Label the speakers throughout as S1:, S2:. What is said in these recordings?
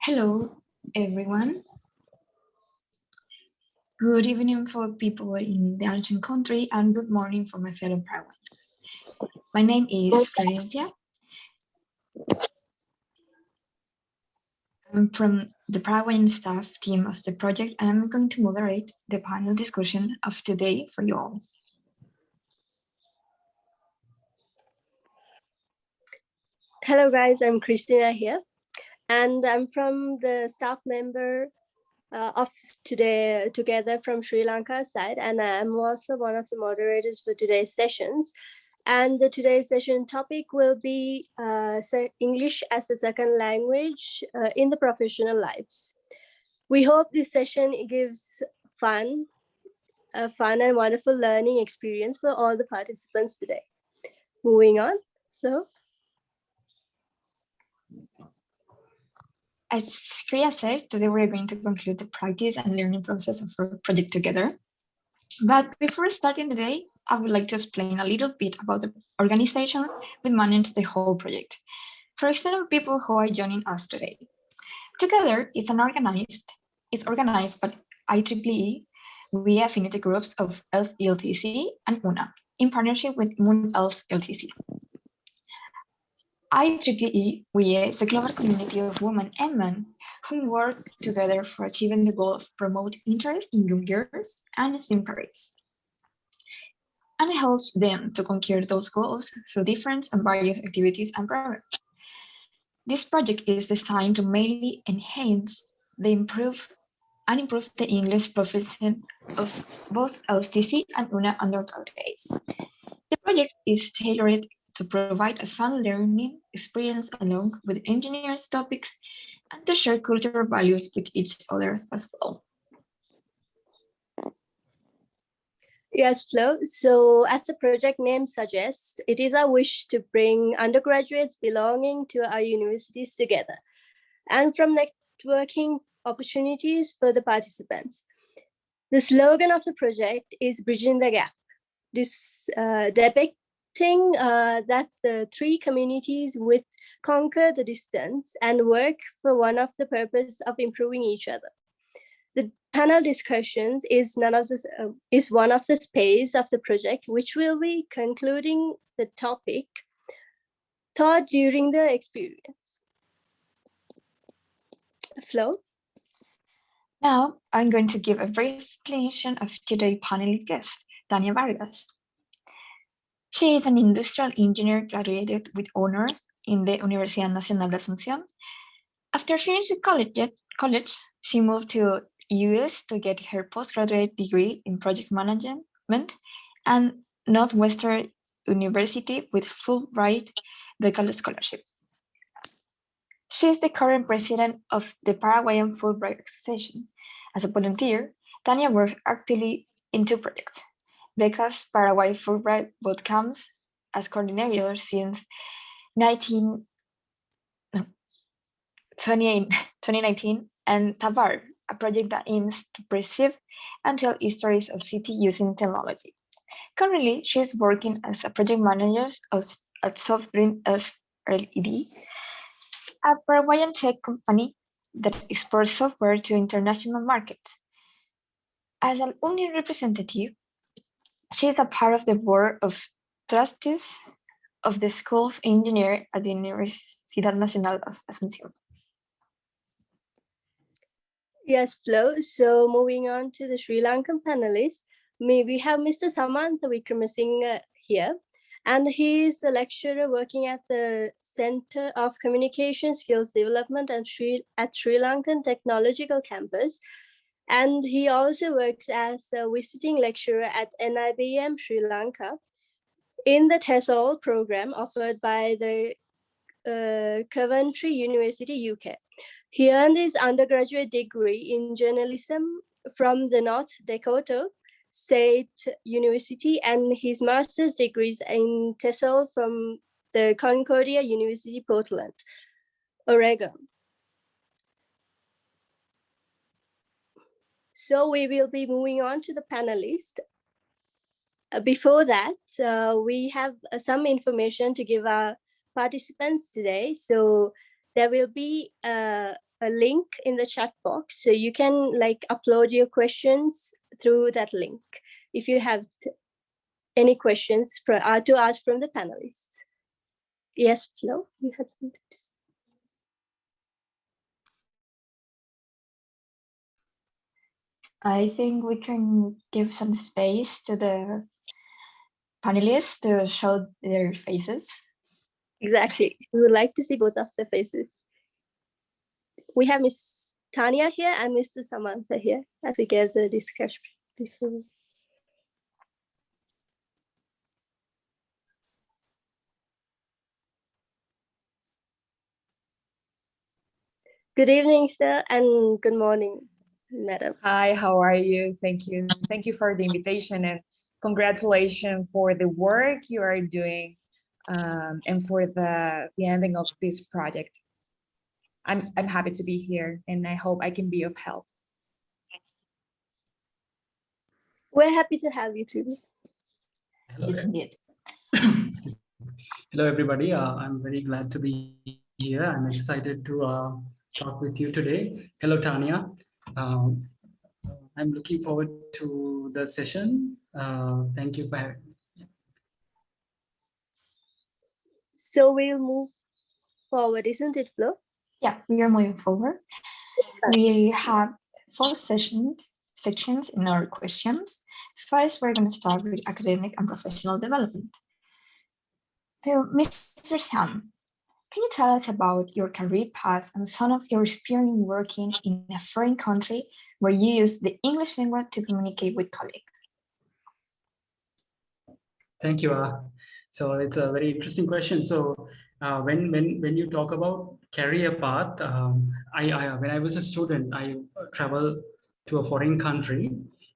S1: Hello, everyone. Good evening for people in the Argentine country and good morning for my fellow Paraguayans. My name is Florencia. I'm from the Paraguayan staff team of the project, and I'm going to moderate the panel discussion of today for you all.
S2: Hello guys, I'm Christina here, and I'm from the staff member of today together from Sri Lanka side, and I'm also one of the moderators for today's sessions. And the today's session topic will be English as a second language in the professional lives. We hope this session gives a fun and wonderful learning experience for all the participants today. Moving on, so.
S1: As Kriya said, today we're going to conclude the practice and learning process of our project together. But before starting the day, I would like to explain a little bit about the organizations that manage the whole project. For external people who are joining us today. Together, it's organized by IEEE via affinity groups of SLTC and UNA in partnership with MUN-ELS LTC. IEEE is the global community of women and men who work together for achieving the goal of promote interest in young girls and STEM careers, and helps them to conquer those goals through different and various activities and programs. This project is designed to mainly enhance and improve the English proficiency of both LTC and UNA undergraduates. The project is tailored to provide a fun learning experience along with engineers topics and to share cultural values with each other as well.
S2: Yes, Flo. So as the project name suggests, it is our wish to bring undergraduates belonging to our universities together and from networking opportunities for the participants. The slogan of the project is Bridging the Gap. This depicting that the three communities would conquer the distance and work for one of the purpose of improving each other. The panel discussions is one of the space of the project, which will be concluding the topic thought during the experience. Flo?
S1: Now, I'm going to give a brief explanation of today's panel guest, Tania Vargas. She is an industrial engineer graduated with honors in the Universidad Nacional de Asunción. After finishing college, she moved to US to get her postgraduate degree in project management and Northwestern University with Fulbright Beckel Scholarship. She is the current president of the Paraguayan Fulbright Association. As a volunteer, Tania works actively in two projects: Becca's Paraguay Fulbright boot camps as coordinator since 2019, and TABAR, a project that aims to preserve and tell histories of city using technology. Currently, she is working as a project manager at Softgreen SLTC, a Paraguayan tech company that exports software to international markets. As an union representative, she is a part of the board of trustees of the School of Engineering at the Universidad Nacional of Asunción.
S2: Yes, Flo. So moving on to the Sri Lankan panelists, we have Mr. Samantha Wickramasinghe here, and he is a lecturer working at the Center of Communication Skills Development at Sri Lankan Technological Campus. And he also works as a visiting lecturer at NIBM Sri Lanka in the TESOL program offered by the Coventry University, UK. He earned his undergraduate degree in journalism from the North Dakota State University and his master's degrees in TESOL from the Concordia University, Portland, Oregon. So we will be moving on to the panelists. Before that, we have some information to give our participants today. So there will be a link in the chat box, so you can upload your questions through that link if you have any questions to ask from the panelists. Yes, Flo, you had something to say.
S1: I think we can give some space to the panelists to show their faces.
S2: Exactly. We would like to see both of their faces. We have Miss Tania here and Mr. Samantha here, as we gave the discussion before. Good evening, sir, and good morning, madam.
S3: Hi, how are you? Thank you. Thank you for the invitation and congratulations for the work you are doing and for the ending of this project. I'm happy to be here and I hope I can be of help.
S2: We're happy to have you too.
S1: Isn't it?
S4: Hello, everybody. I'm very glad to be here. I'm excited to talk with you today. Hello, Tania. I'm looking forward to the session. Thank you for having me.
S2: So we'll move forward, isn't it, Flo?
S1: Yeah, we are moving forward. We have 4 sections in our questions. First, we're going to start with academic and professional development. So, Mr. Sam, can you tell us about your career path and some of your experience working in a foreign country where you use the English language to communicate with colleagues?
S4: Thank you. So it's a very interesting question. So when you talk about career path, when I was a student, I traveled to a foreign country.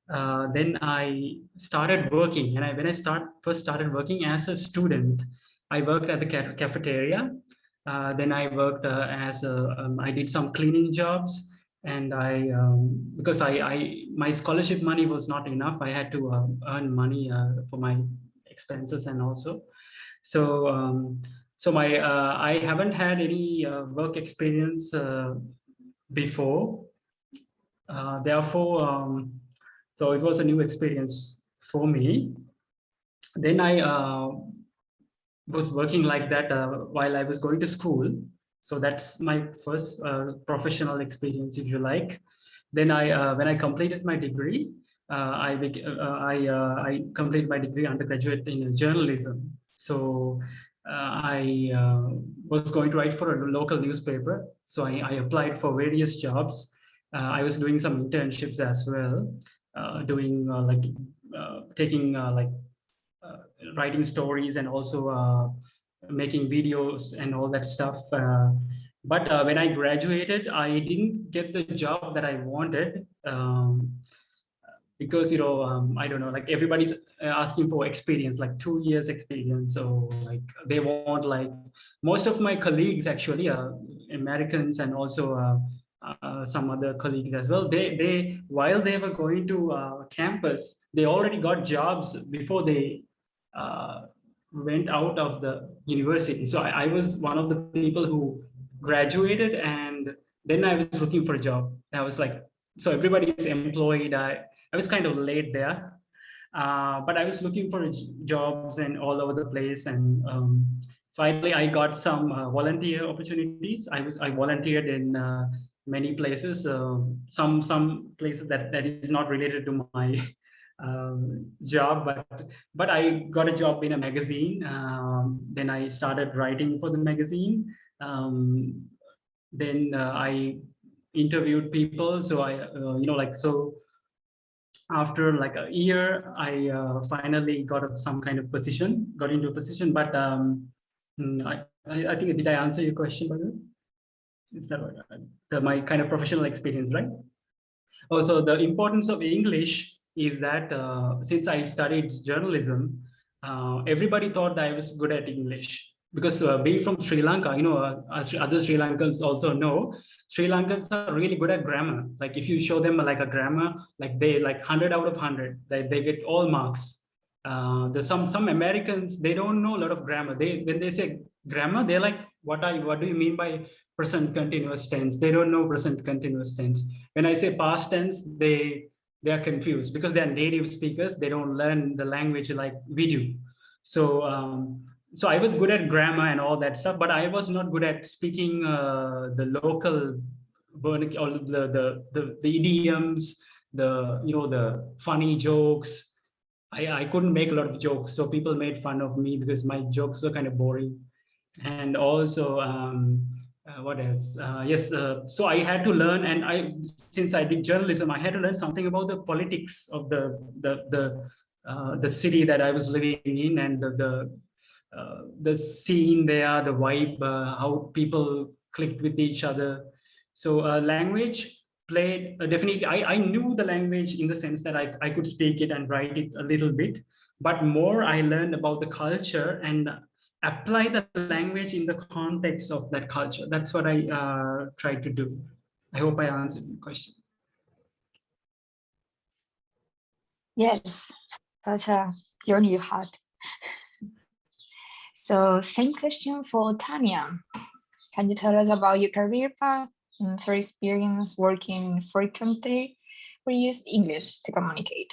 S4: Then I started working, and when I first started working as a student, I worked at the cafeteria. Then I worked I did some cleaning jobs, and because my scholarship money was not enough, I had to earn money for my expenses, and also so I haven't had any work experience before. Therefore, so it was a new experience for me. Then I was working like that while I was going to school. So that's my first professional experience, if you like. Then when I completed my degree, I completed my degree undergraduate in journalism. So I was going to write for a local newspaper. So I applied for various jobs. I was doing some internships as well, doing writing stories and also making videos and all that stuff. But when I graduated, I didn't get the job that I wanted because, I don't know, like everybody's asking for experience, like 2 years experience. So like they want, like most of my colleagues actually are Americans, and also some other colleagues as well. They while they were going to campus, they already got jobs before they went out of the university. So I was one of the people who graduated, and then I was looking for a job. I was like, so everybody is employed. I was kind of late there, but I was looking for jobs and all over the place. And finally, I got some volunteer opportunities. I volunteered in many places. Some places that is not related to my job, but I got a job in a magazine. Then I started writing for the magazine. Then I interviewed people. So I, after like a year, I finally some kind of position, got into a position. But I think, did I answer your question, by the way? Is that what, my kind of professional experience, right? Also, the importance of English is that since I studied journalism, everybody thought that I was good at English because being from Sri Lanka, as other Sri Lankans also know, Sri Lankans are really good at grammar. Like if you show them like a grammar, like they like 100 out of 100, they get all marks. There's some Americans, they don't know a lot of grammar. When they say grammar, they're like, what do you mean by present continuous tense? They don't know present continuous tense. When I say past tense, they are confused because they are native speakers. They don't learn the language like we do. So I was good at grammar and all that stuff, but I was not good at speaking the local or the idioms, the funny jokes. I couldn't make a lot of jokes, so people made fun of me because my jokes were kind of boring. And also, what else? Yes, so I had to learn, and since I did journalism, I had to learn something about the politics of the city that I was living in, and the scene there, the vibe, how people clicked with each other. So language played definitely. I knew the language in the sense that I could speak it and write it a little bit, but more I learned about the culture and apply the language in the context of that culture. That's what I tried to do. I hope I answered your question.
S1: Yes, such a journey you had. So same question for Tania. Can you tell us about your career path and your experience working in a foreign country where you use English to communicate?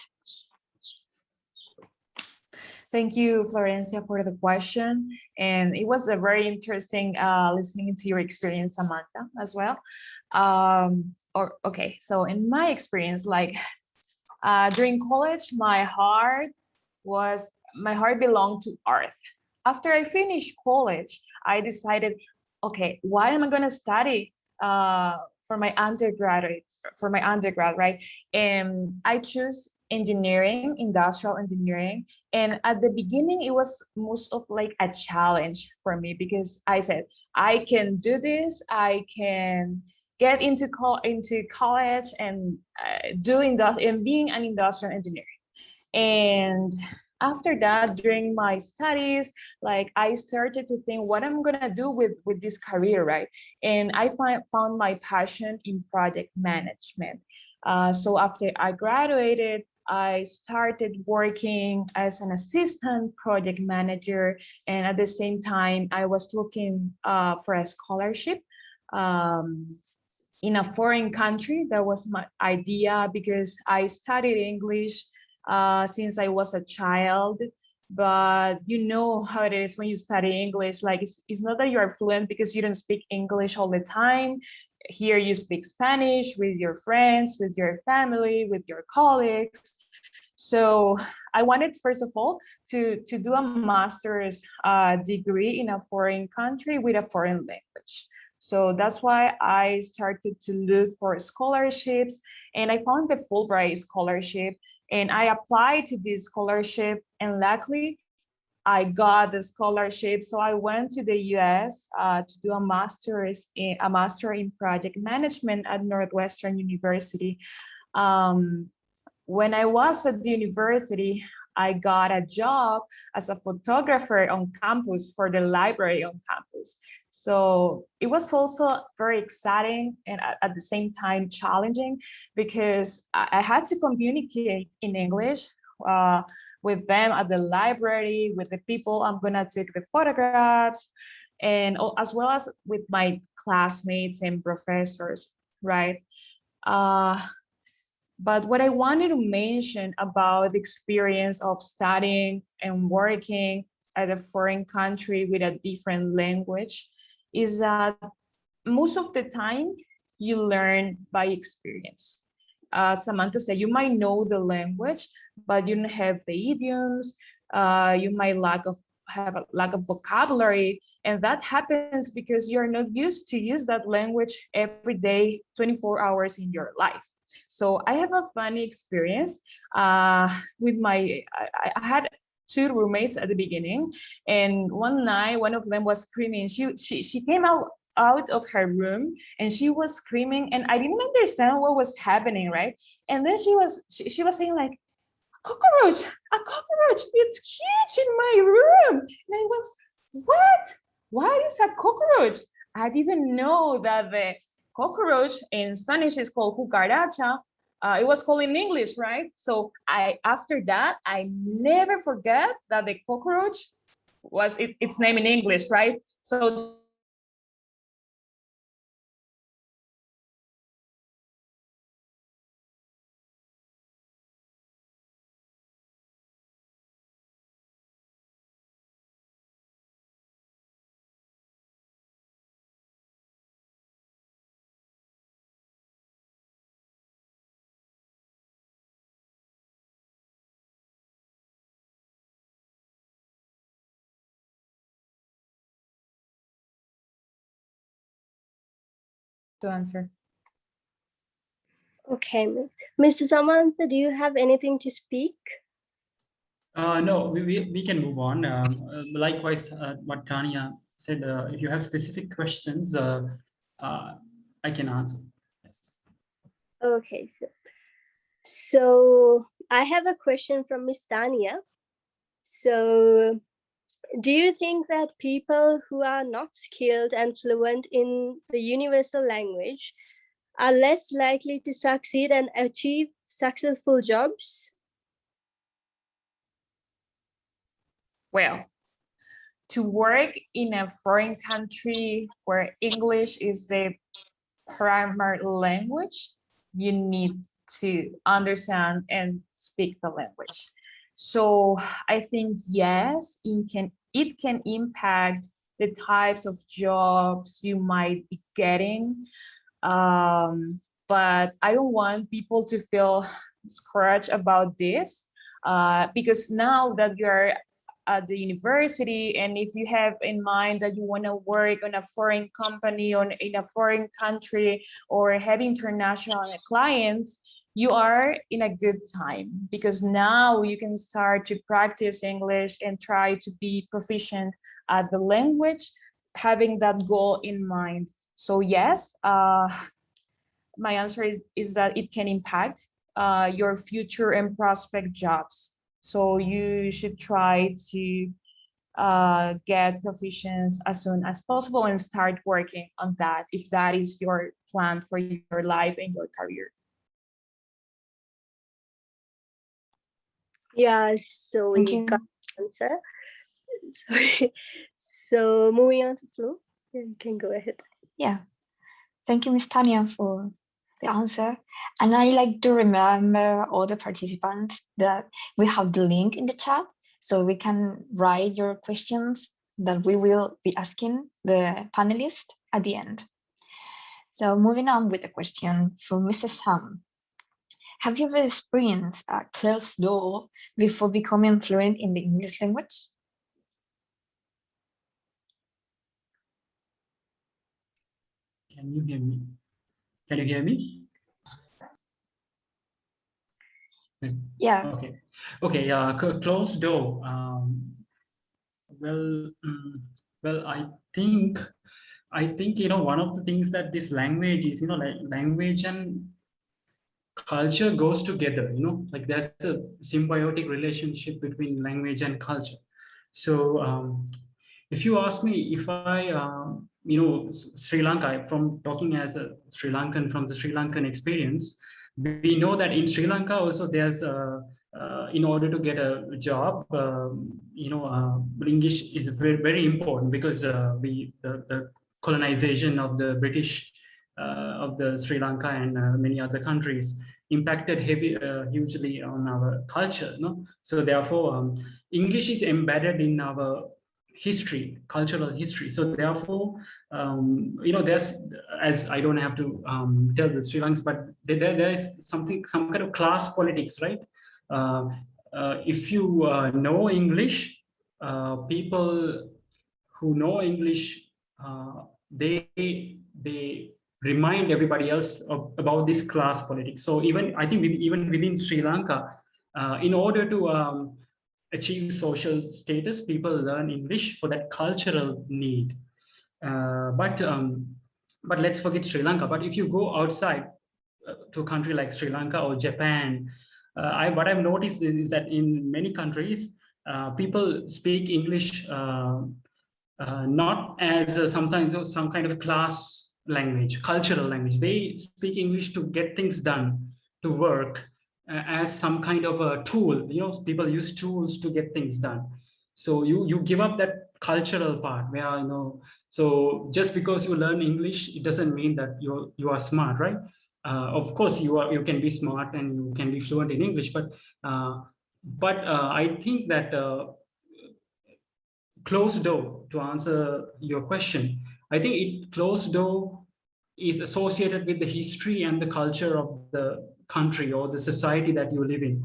S3: Thank you, Florencia, for the question. And it was a very interesting listening to your experience, Samantha, as well. Okay, so in my experience, like during college, my heart belonged to art. After I finished college, I decided, okay, what am I going to study for my undergrad, right? And I chose engineering, industrial engineering. And at the beginning, it was most of like a challenge for me because I said, I can do this, I can get into college and being an industrial engineer. And after that, during my studies, like I started to think what I'm gonna do with this career, right? And I found my passion in project management. So after I graduated, I started working as an assistant project manager. And at the same time, I was looking for a scholarship in a foreign country. That was my idea because I studied English since I was a child, but you know how it is when you study English, like it's not that you are fluent because you don't speak English all the time. Here you speak Spanish with your friends, with your family, with your colleagues. So I wanted, first of all, to do a master's degree in a foreign country with a foreign language. So that's why I started to look for scholarships, and I found the Fulbright scholarship, and I applied to this scholarship, and luckily I got the scholarship. So I went to the US to do a master in project management at Northwestern University. When I was at the university, I got a job as a photographer on campus for the library on campus. So it was also very exciting and at the same time challenging because I had to communicate in English with them at the library, with the people I'm gonna take the photographs, and as well as with my classmates and professors, right? But what I wanted to mention about the experience of studying and working at a foreign country with a different language is that most of the time you learn by experience. Samantha said, you might know the language, but you don't have the idioms. You might have a lack of vocabulary, and that happens because you're not used to use that language every day, 24 hours in your life. So I have a funny experience with I had two roommates at the beginning, and one night one of them was screaming. She came out of her room and she was screaming, and I didn't understand what was happening, right? And then she was saying like, cockroach, a cockroach, it's huge in my room. And I was, what is a cockroach? I didn't know that the cockroach in Spanish is called cucaracha. It was called in English, right? So after that, I never forget that the cockroach was its name in English, right? So to answer.
S2: Okay, Mr. Samantha, do you have anything to speak?
S4: No, we can move on. Likewise, what Tania said, if you have specific questions, I can answer. Yes.
S2: Okay, so I have a question from Miss Tania. So do you think that people who are not skilled and fluent in the universal language are less likely to succeed and achieve successful jobs?
S3: Well, to work in a foreign country where English is the primary language, you need to understand and speak the language. So I think, yes, it can impact the types of jobs you might be getting. But I don't want people to feel discouraged about this, because now that you're at the university, and if you have in mind that you want to work on a foreign company or in a foreign country or have international clients, you are in a good time, because now you can start to practice English and try to be proficient at the language, having that goal in mind. So yes, my answer is that it can impact your future and prospect jobs. So you should try to get proficiency as soon as possible and start working on that if that is your plan for your life and your career.
S2: Yeah, so
S1: Thank
S2: we
S1: you.
S2: got the answer. Sorry. So moving on to Flo, you can go ahead.
S1: Yeah. Thank you, Ms. Tania, for the answer. And I like to remember all the participants that we have the link in the chat, so we can write your questions that we will be asking the panelists at the end. So moving on with the question from Mrs. Sam. Have you ever experienced a closed door before becoming fluent in the English language?
S4: Can you hear me? Can you hear me?
S1: Yeah.
S4: Okay. Okay. Closed door. Well, I think one of the things that this language is, like language and culture goes together. Like there's a symbiotic relationship between language and culture. So if you ask me if I Sri Lanka, from talking as a Sri Lankan, from the Sri Lankan experience, we know that in Sri Lanka also there's in order to get a job, English is very, very important, because the colonization of the British of the Sri Lanka and many other countries impacted hugely on our culture. So therefore, English is embedded in our history, cultural history. So therefore, there's, as I don't have to tell the Sri Lankans, but there is some kind of class politics, right? If you know English, people who know English, they remind everybody else about this class politics. So even I think even within Sri Lanka, in order to achieve social status, people learn English for that cultural need. But let's forget Sri Lanka. But if you go outside to a country like Sri Lanka or Japan, what I've noticed is that in many countries, people speak English not as sometimes some kind of class language, cultural language. They speak English to get things done, to work, as some kind of a tool. People use tools to get things done. So you give up that cultural part where, so just because you learn English, it doesn't mean that you are smart, right? Of course, you can be smart and you can be fluent in English, but I think that closed door, to answer your question, I think closed door is associated with the history and the culture of the country or the society that you live in.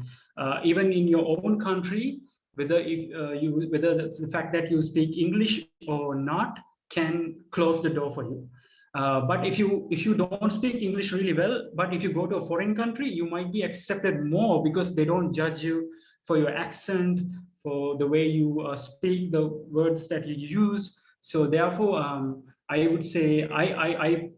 S4: Even in your own country, whether the fact that you speak English or not can close the door for you. But if you don't speak English really well, but if you go to a foreign country, you might be accepted more because they don't judge you for your accent, for the way you speak, the words that you use. So therefore, I would say I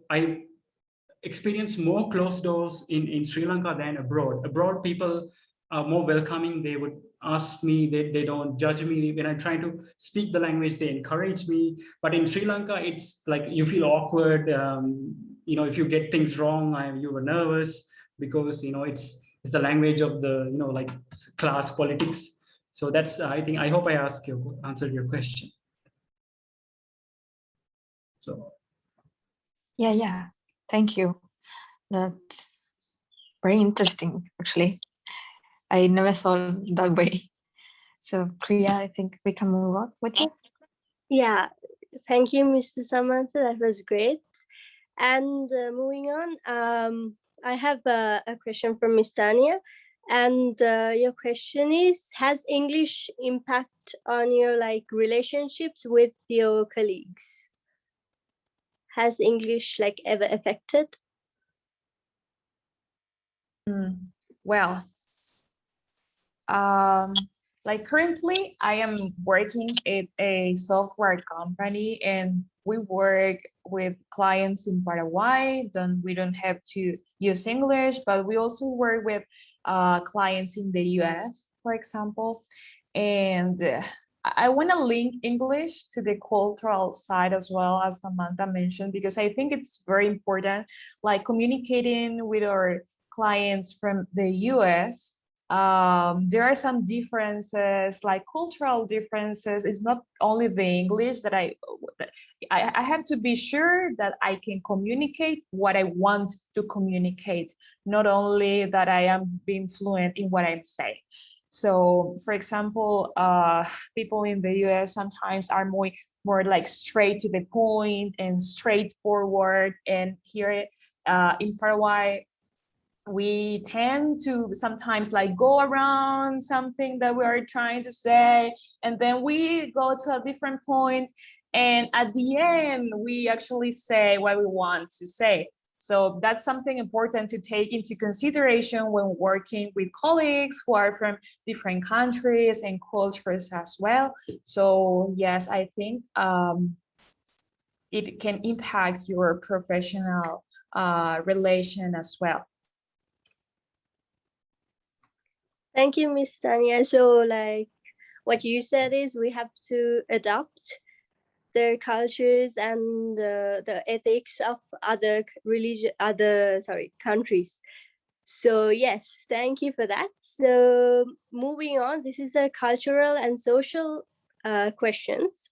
S4: experience more closed doors in Sri Lanka than abroad. Abroad, people are more welcoming. They would ask me, they don't judge me. When I try to speak the language, they encourage me. But in Sri Lanka, it's like you feel awkward. If you get things wrong, you were nervous because, it's the language of the, like class politics. So that's, I hope I answered your question. So.
S1: Yeah. Thank you. That's very interesting, actually. I never thought that way. So Priya, I think we can move on with you.
S2: Yeah, thank you, Mr. Samantha. That was great. And moving on, I have a question from Miss Tania. And your question is, has English impact on your relationships with your colleagues? Has English ever affected?
S3: Well, currently I am working at a software company and we work with clients in Paraguay. We don't have to use English, but we also work with clients in the US, for example. And I want to link English to the cultural side as well, as Samantha mentioned, because I think it's very important, like communicating with our clients from the US. There are some differences, like cultural differences. It's not only the English that I have to be sure that I can communicate what I want to communicate, not only that I am being fluent in what I'm saying. So, for example, people in the US sometimes are more like straight to the point and straightforward. And here in Paraguay, we tend to sometimes go around something that we are trying to say, and then we go to a different point, and at the end we actually say what we want to say. So that's something important to take into consideration when working with colleagues who are from different countries and cultures as well. So yes, I think it can impact your professional relation as well.
S2: Thank you, Miss Tania. So what you said is we have to adopt the cultures and the ethics of other countries. So yes, thank you for that. So moving on, this is a cultural and social questions.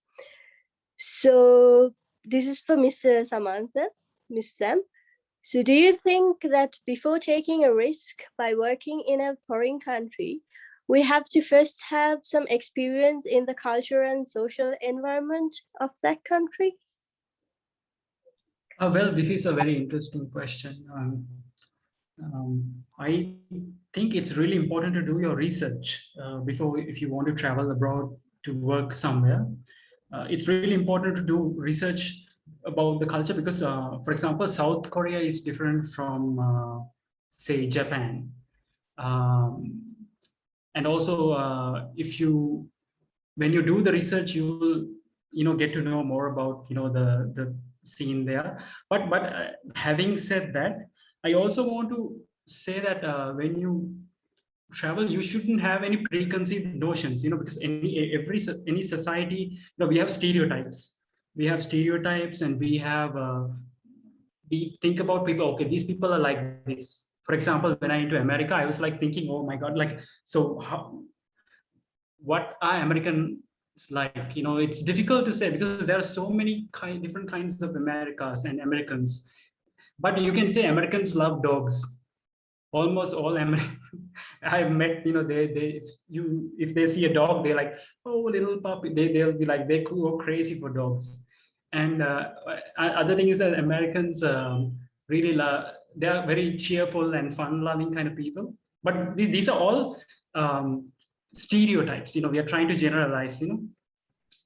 S2: So this is for Miss Samantha, Miss Sam. So do you think that before taking a risk by working in a foreign country, we have to first have some experience in the culture and social environment of that country?
S4: Well, this is a very interesting question. I think it's really important to do your research before, if you want to travel abroad to work somewhere. It's really important to do research about the culture because, for example, South Korea is different from, say, Japan. And also, if you, when you do the research, you will, get to know more about, the scene there. But having said that, I also want to say that when you travel, you shouldn't have any preconceived notions, because any society, we have stereotypes. We have stereotypes, and we think about people. Okay, these people are like this. For example, when I went to America, I was like thinking, oh my God, like, so what are Americans like? It's difficult to say because there are so many different kinds of Americas and Americans. But you can say Americans love dogs. Almost all Americans I've met, if they see a dog, they're like, oh, little puppy. They'll be like, they go crazy for dogs. And other thing is that Americans really love. They are very cheerful and fun-loving kind of people. But these are all stereotypes. We are trying to generalize.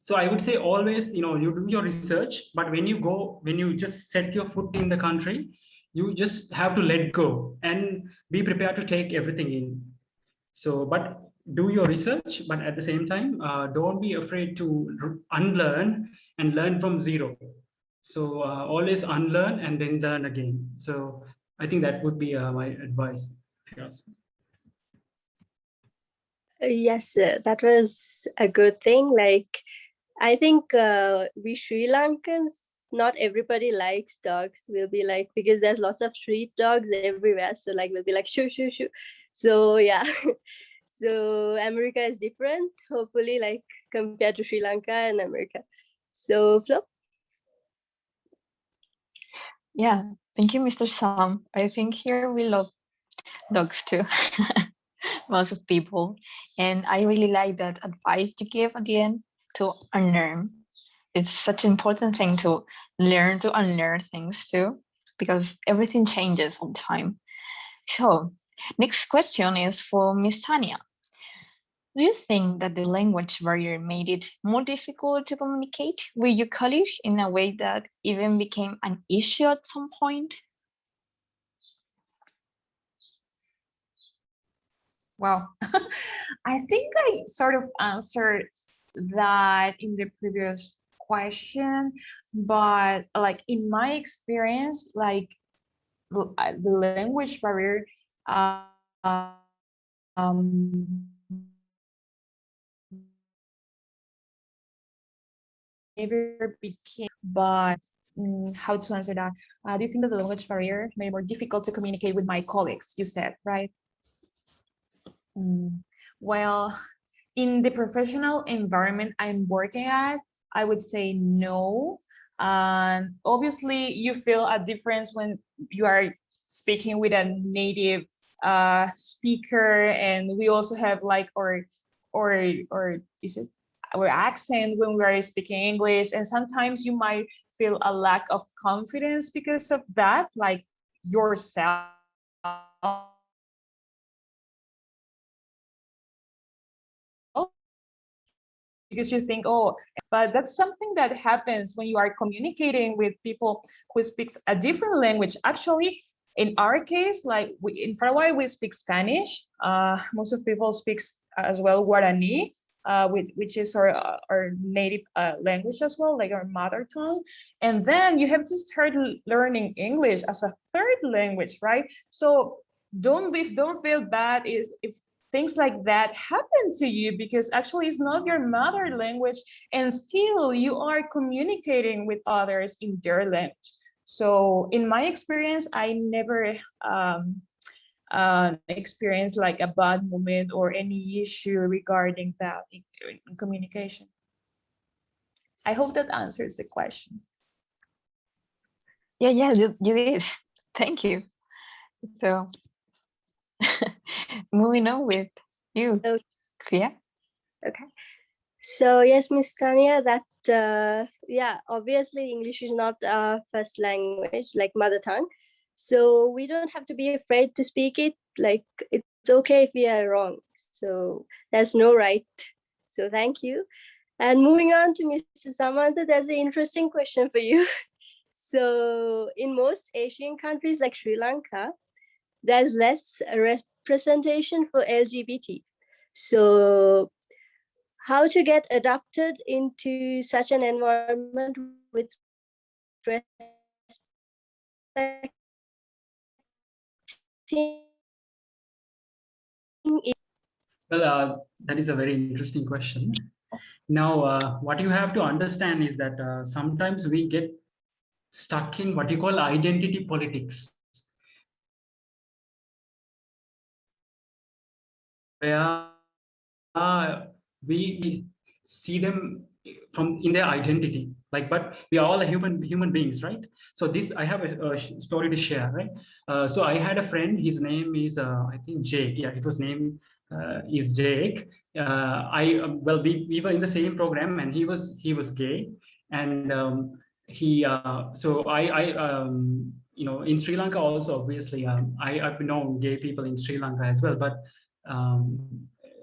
S4: So I would say always, you do your research, but when you just set your foot in the country, you just have to let go and be prepared to take everything in. So, but do your research, but at the same time, don't be afraid to unlearn and learn from zero. So always unlearn and then learn again. So I think that would be my advice. If you ask me.
S2: Yes, that was a good thing. Like, I think we Sri Lankans, not everybody likes dogs. We'll be like, because there's lots of street dogs everywhere. So like, we'll be like, shoo, shoo, shoo. So yeah. So America is different, hopefully, like compared to Sri Lanka and America. So Flo?
S1: Yeah, thank you, Mr. Sam. I think here we love dogs too, most of people. And I really like that advice you gave at the end to unlearn. It's such an important thing to learn to unlearn things too, because everything changes all the time. So next question is for Miss Tania. Do you think that the language barrier made it more difficult to communicate with your colleagues in a way that even became an issue at some point?
S3: Well, I think I sort of answered that in the previous question, but like in my experience, like the language barrier never became, but how to answer that? Do you think that the language barrier made it more difficult to communicate with my colleagues? You said, right? Well, in the professional environment I'm working at, I would say no. Obviously, you feel a difference when you are speaking with a native speaker, and we also have like or is it our accent when we are speaking English, and sometimes you might feel a lack of confidence because of that, like yourself. Because you think, oh, but that's something that happens when you are communicating with people who speaks a different language. Actually, in our case, like in Paraguay, we speak Spanish. Most of people speaks as well Guarani, which is our native language as well, like our mother tongue. And then you have to start learning English as a third language, right? So don't feel bad if things like that happen to you, because actually it's not your mother language, and still you are communicating with others in their language. So in my experience, I never experienced like a bad moment or any issue regarding that in communication. I hope that answers the question.
S1: Yeah, you did. Thank you. So moving on with you. Clear?
S2: Okay. So yes, Miss Tania, that yeah, obviously English is not our first language, like mother tongue. So we don't have to be afraid to speak it. Like it's okay if we are wrong. So there's no right. So thank you. And moving on to Mrs. Samantha, there's an interesting question for you. So in most Asian countries like Sri Lanka, there's less representation for LGBT. So how to get adapted into such an environment with
S4: Well, that is a very interesting question. Now, what you have to understand is that sometimes we get stuck in what you call identity politics, where we see them from in their identity, like, but we are all human beings, right? So this, I have a story to share, right? So I had a friend, his name is I think Jake. Yeah, it was name is Jake. Well, we were in the same program, and he was gay, and you know, in Sri Lanka also, obviously, I've known gay people in Sri Lanka as well, but um,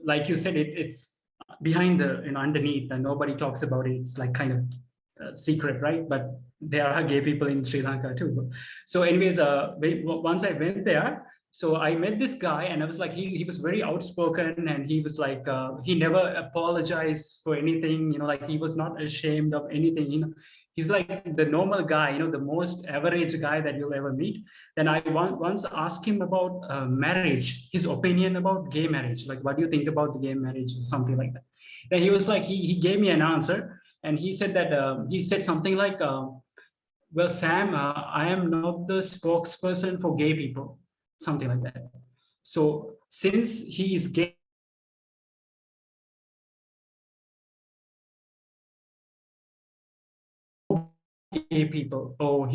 S4: like you said, it's behind the, you know, underneath, and nobody talks about it. It's like kind of secret, right? But there are gay people in Sri Lanka too. So anyways, once I went there, so I met this guy, and I was like, he was very outspoken, and he was like, he never apologized for anything, you know, like he was not ashamed of anything, you know. He's like the normal guy, you know, the most average guy that you'll ever meet. Then I once asked him about marriage, his opinion about gay marriage, like, what do you think about the gay marriage, or something like that. Then he was like, he gave me an answer, and he said that he said something like, well, Sam, I am not the spokesperson for gay people, something like that. So since he is gay people, or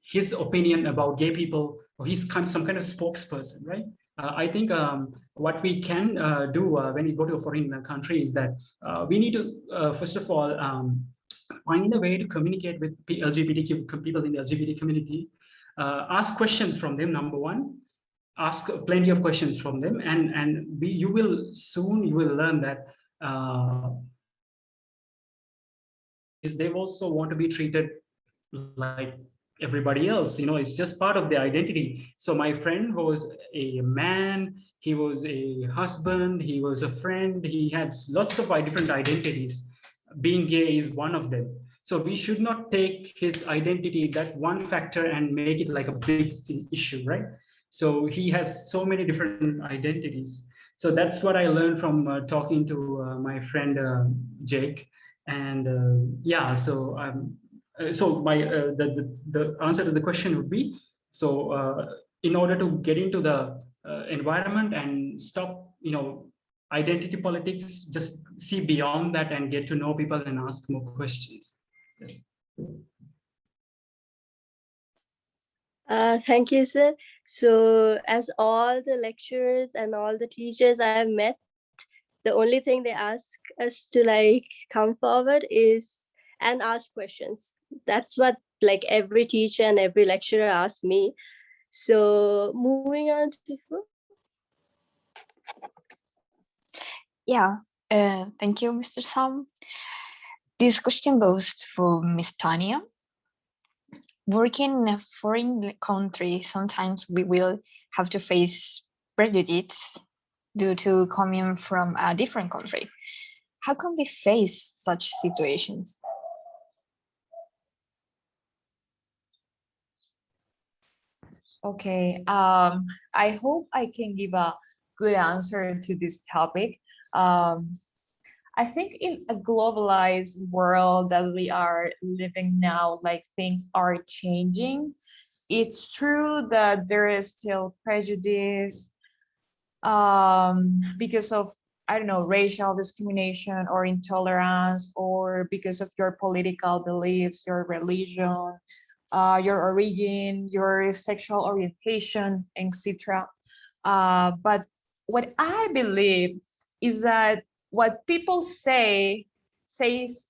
S4: his opinion about gay people, or he's some kind of spokesperson, right? I think what we can do when we go to a foreign country is that we need to first of all find a way to communicate with LGBTQ people in the LGBT community. Ask questions from them, number one. Ask plenty of questions from them, and you will learn that is they also want to be treated like everybody else, you know. It's just part of their identity. So my friend was a man, he was a husband, he was a friend, he had lots of different identities. Being gay is one of them. So we should not take his identity, that one factor, and make it like a big issue, right? So he has so many different identities. So that's what I learned from talking to my friend Jake. And yeah, so my the answer to the question would be, so in order to get into the environment and stop, you know, identity politics, just see beyond that and get to know people and ask more questions.
S2: Thank you, sir. So as all the lecturers and all the teachers I have met, the only thing they ask us to like come forward is and ask questions. That's what like every teacher and every lecturer asks me. So moving on to
S1: Yeah, thank you, Mr. Sam. This question goes for Miss Tania. Working in a foreign country, sometimes we will have to face prejudice due to coming from a different country. How can we face such situations?
S3: Okay, I hope I can give a good answer to this topic. I think in a globalized world that we are living now, like things are changing. It's true that there is still prejudice because of, I don't know, racial discrimination or intolerance, or because of your political beliefs, your religion, your origin, your sexual orientation, etc. But what I believe is that what people say says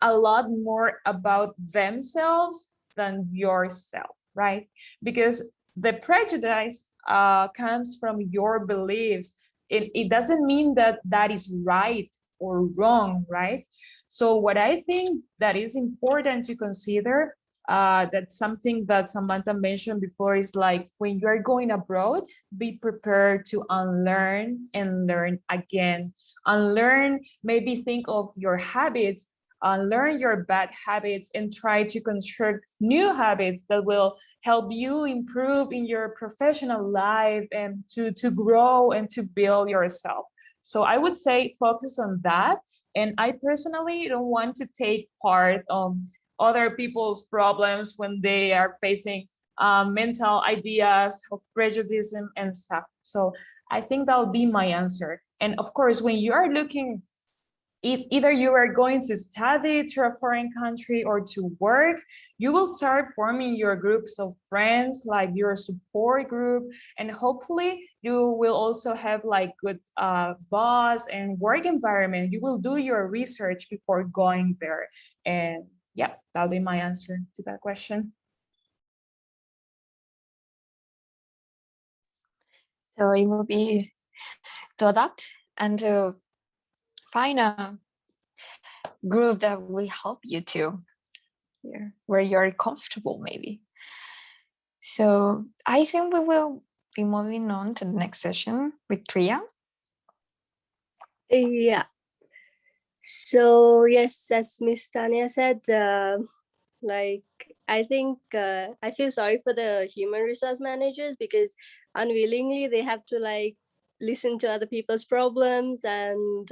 S3: a lot more about themselves than yourself, right? Because the prejudice comes from your beliefs. It doesn't mean that that is right or wrong, right? So what I think that is important to consider, that's something that Samantha mentioned before, is like when you're going abroad, be prepared to unlearn and learn again. Unlearn, maybe think of your habits, unlearn your bad habits, and try to construct new habits that will help you improve in your professional life and to grow and to build yourself. So I would say focus on that. And I personally don't want to take part on other people's problems when they are facing mental ideas of prejudice and stuff. So I think that'll be my answer. And of course, when you are looking, either you are going to study to a foreign country or to work, you will start forming your groups of friends, like your support group, and hopefully you will also have like good boss and work environment. You will do your research before going there. And yeah, that'll be my answer to that question.
S1: So it will be to adapt and to find a group that will help you to where you're comfortable, maybe. So I think we will be moving on to the next session with Priya.
S2: Yeah. So yes, as Miss Tania said, like I think I feel sorry for the human resource managers, because unwillingly they have to like listen to other people's problems and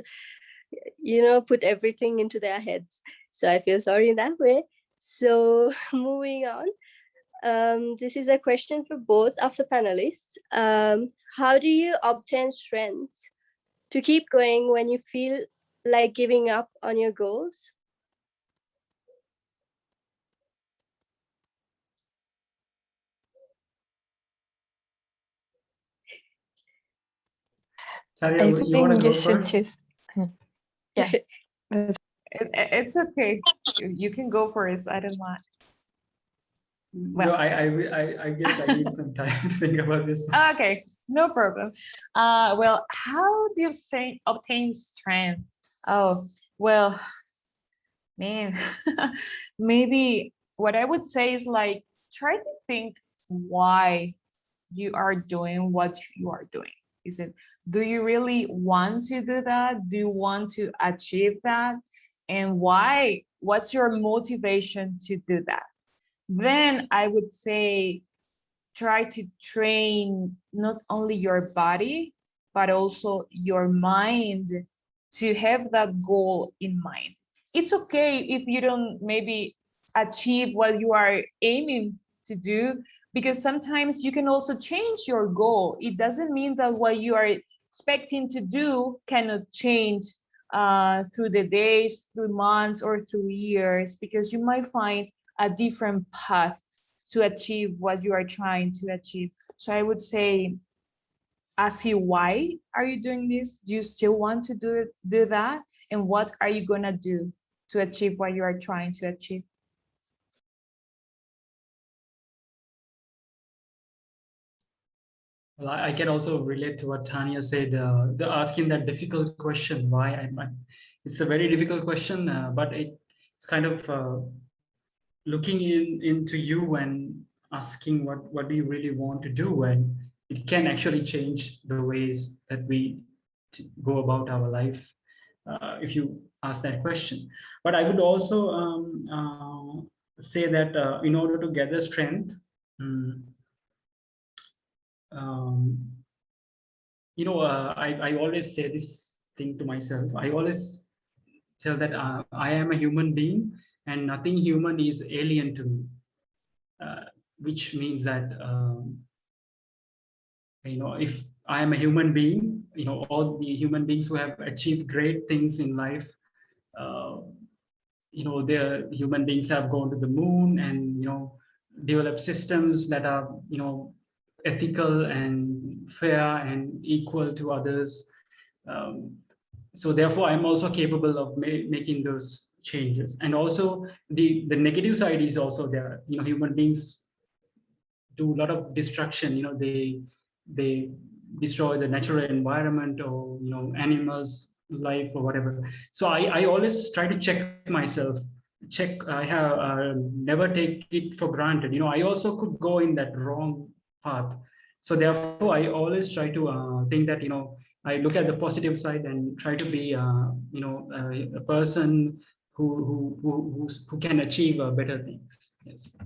S2: put everything into their heads. So I feel sorry in that way. So moving on, this is a question for both of the panelists. How do you obtain strength to keep going when you feel like giving up on your goals?
S4: Tania,
S1: I
S4: you want to
S1: think
S4: go
S1: you should
S4: first?
S1: choose. Yeah.
S3: It's okay. You can go first. I don't mind. Well,
S4: no, I guess I need some time to think about this.
S3: Okay, no problem. Well, how do you obtain strength? Oh, well, man, maybe what I would say is like try to think why you are doing what you are doing. Is it, do you really want to do that? Do you want to achieve that? And why? What's your motivation to do that? Then I would say try to train not only your body, but also your mind to have that goal in mind. It's okay if you don't maybe achieve what you are aiming to do, because sometimes you can also change your goal. It doesn't mean that what you are expecting to do cannot change through the days, through months, or through years, because you might find a different path to achieve what you are trying to achieve. So I would say, ask you, why are you doing this? Do you still want to do that? And what are you gonna do to achieve what you are trying to achieve?
S4: Well, I can also relate to what Tania said, the asking that difficult question, why it's a very difficult question, but it's kind of looking into you and asking what do you really want to do, and it can actually change the ways that we go about our life if you ask that question. But I would also say that in order to gather strength, I always say this thing to myself. I always tell that I am a human being and nothing human is alien to me, which means that if I am a human being, all the human beings who have achieved great things in life, their human beings have gone to the moon and developed systems that are ethical and fair and equal to others. so therefore, I'm also capable of making those changes. And also the negative side is also there. Human beings do a lot of destruction. They destroy the natural environment, or animals life or whatever. So I always try to check myself. I have never take it for granted. I also could go in that wrong path. So therefore, I always try to think that I look at the positive side and try to be a person who can achieve better things. Yes.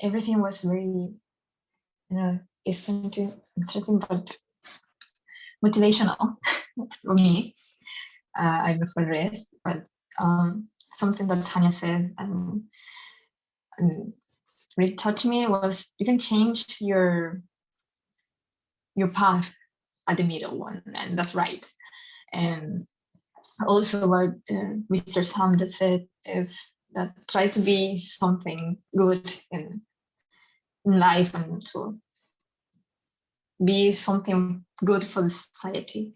S1: Everything was very, interesting, but motivational for me. I go for rest, but something that Tania said and really touched me was you can change your path at the middle one, and that's right. And also what Mr. Samantha said is that try to be something good in life and to be something good for the society.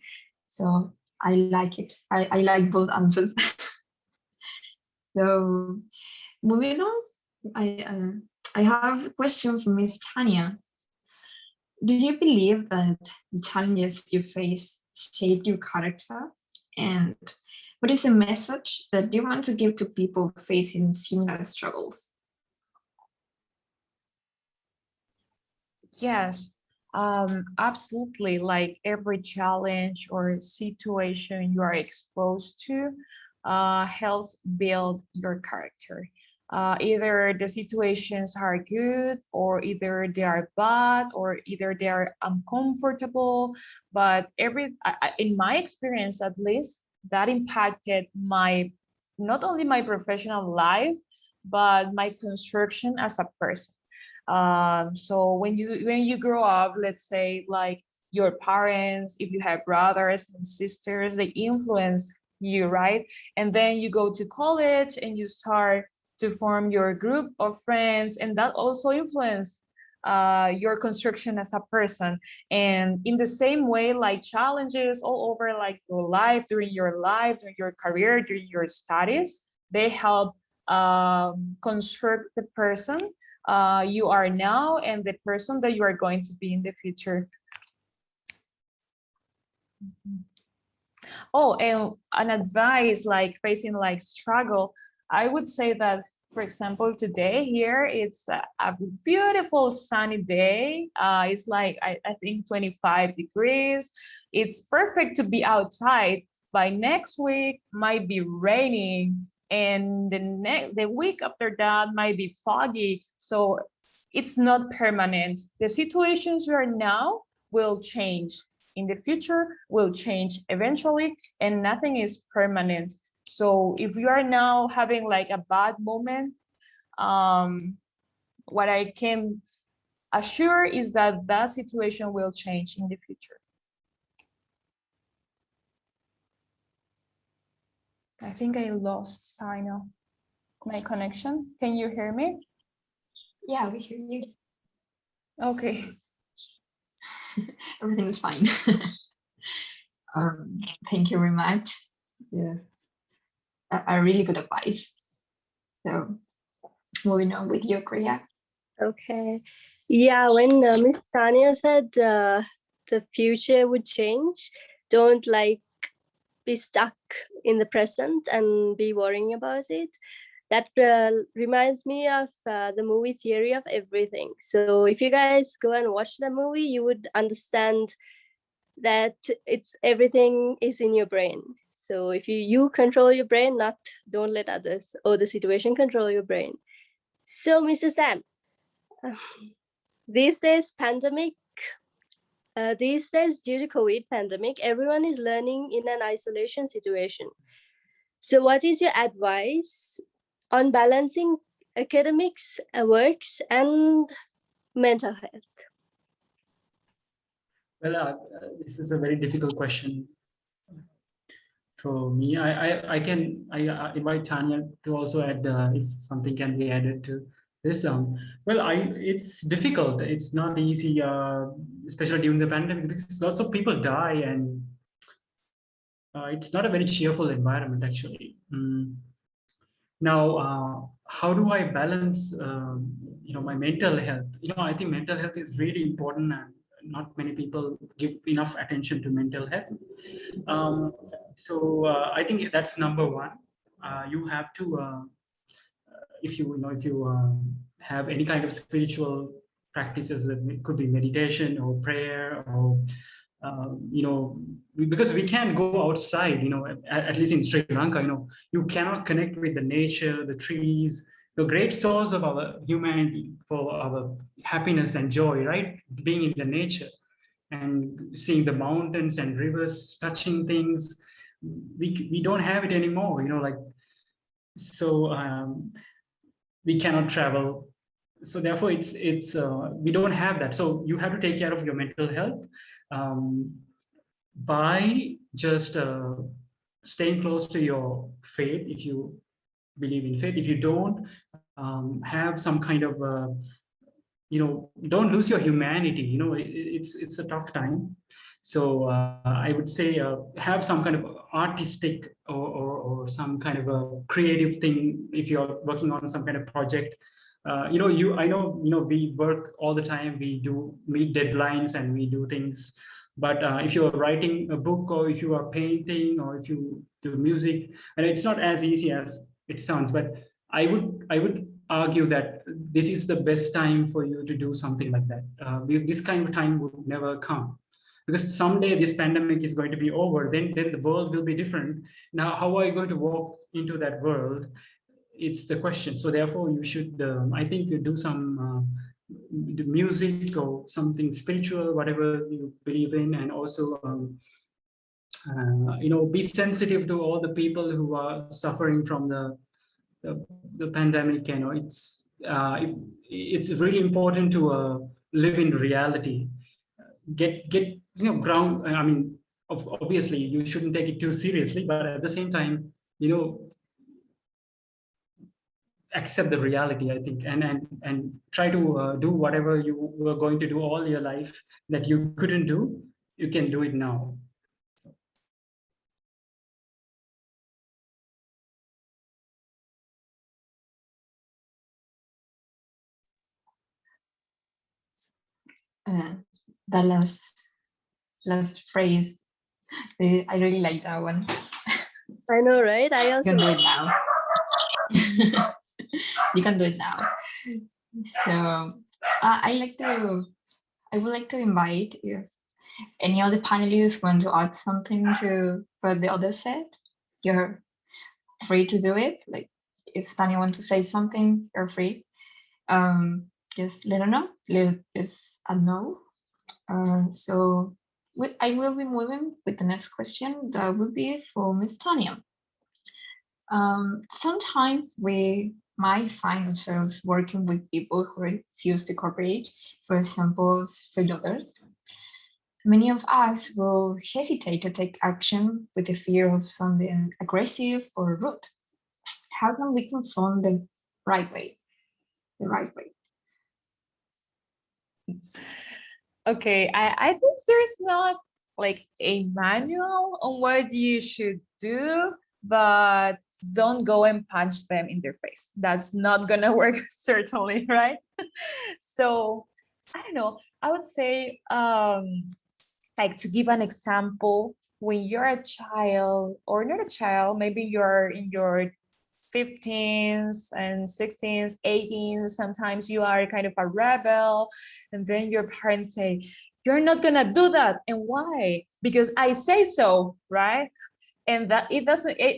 S1: So I like it. I like both answers. So moving on, I have a question for Miss Tania. Do you believe that the challenges you face shape your character? And what is the message that you want to give to people facing similar struggles?
S3: Yes, absolutely. Like every challenge or situation you are exposed to helps build your character. Either the situations are good, or either they are bad, or either they are uncomfortable. But in my experience, at least, that impacted not only my professional life, but my construction as a person. So when you grow up, let's say like your parents, if you have brothers and sisters, they influence you, right? And then you go to college and you start to form your group of friends, and that also influence your construction as a person. And in the same way, like challenges all over like your life, during your career, during your studies, they help construct the person you are now and the person that you are going to be in the future. Oh, and an advice like facing like struggle, I would say that, for example, today here it's a beautiful sunny day. It's like I think 25 degrees. It's perfect to be outside. By next week might be raining, and the week after that might be foggy. So it's not permanent. The situations we are now will change. In the future will change eventually, and nothing is permanent. So if you are now having like a bad moment, what I can assure is that that situation will change in the future. I think I lost sign of my connection. Can you hear me?
S1: Yeah, we hear you.
S3: Okay.
S1: Everything is fine. Thank you very much. Yeah, a really good advice. So moving on with you, Korea.
S2: Okay. Yeah, when Miss Tania said the future would change, don't like be stuck in the present and be worrying about it. That reminds me of the movie Theory of Everything. So if you guys go and watch the movie, you would understand that everything is in your brain. So if you control your brain, don't let others or the situation control your brain. So Mr. Sam, these days due to COVID pandemic, everyone is learning in an isolation situation. So what is your advice on balancing academics, works, and mental health?
S4: Well, this is a very difficult question. for me. I invite Tania to also add if something can be added to this. Well, it's difficult. It's not easy, especially during the pandemic, because lots of people die, and it's not a very cheerful environment actually. Now, how do I balance, my mental health? I think mental health is really important, and not many people give enough attention to mental health. I think that's number one. You have to, if you have any kind of spiritual practices, it could be meditation or prayer or because we can't go outside, at least in Sri Lanka, you cannot connect with the nature, the trees, the great source of our humanity, for our happiness and joy, right? Being in the nature and seeing the mountains and rivers, touching things. We don't have it anymore, so we cannot travel. So therefore we don't have that. So you have to take care of your mental health by just staying close to your faith, if you believe in faith. If you don't, have some kind of don't lose your humanity. It's a tough time. So I would say have some kind of artistic or some kind of a creative thing if you're working on some kind of project. I know we work all the time, we do meet deadlines and we do things, but if you're writing a book, or if you are painting, or if you do music, and it's not as easy as it sounds, but I would argue that this is the best time for you to do something like that. This kind of time would never come, because someday this pandemic is going to be over, then the world will be different. Now, how are you going to walk into that world? It's the question. So therefore you should, I think, you do some music or something spiritual, whatever you believe in, and also be sensitive to all the people who are suffering from the pandemic. It's really important to live in reality. Get ground. I mean, obviously you shouldn't take it too seriously, but at the same time, accept the reality, I think, and try to do whatever you were going to do all your life that you couldn't do. You can do it now. So.
S1: The last phrase, I really like that one.
S2: I know, right? I
S1: You
S2: also
S1: can do it now. You can do it now. So I would like to invite, if any of the panelists want to add something to what the others said, you're free to do it. Like, if Tania wants to say something, you're free. Just let her know. Let us know. So I will be moving with the next question. That would be for Miss Tania. Sometimes we might find ourselves working with people who refuse to cooperate, for example, freeloaders. Many of us will hesitate to take action with the fear of sounding aggressive or rude. How can we confront the right way?
S3: Okay, I think there's not like a manual on what you should do, but don't go and punch them in their face. That's not gonna work, certainly, right? So I don't know, I would say, like, to give an example, when you're a child, or not a child, maybe you're in your 15s and 16s, 18s, sometimes you are kind of a rebel, and then your parents say, you're not gonna do that. And why? Because I say so, right? And that it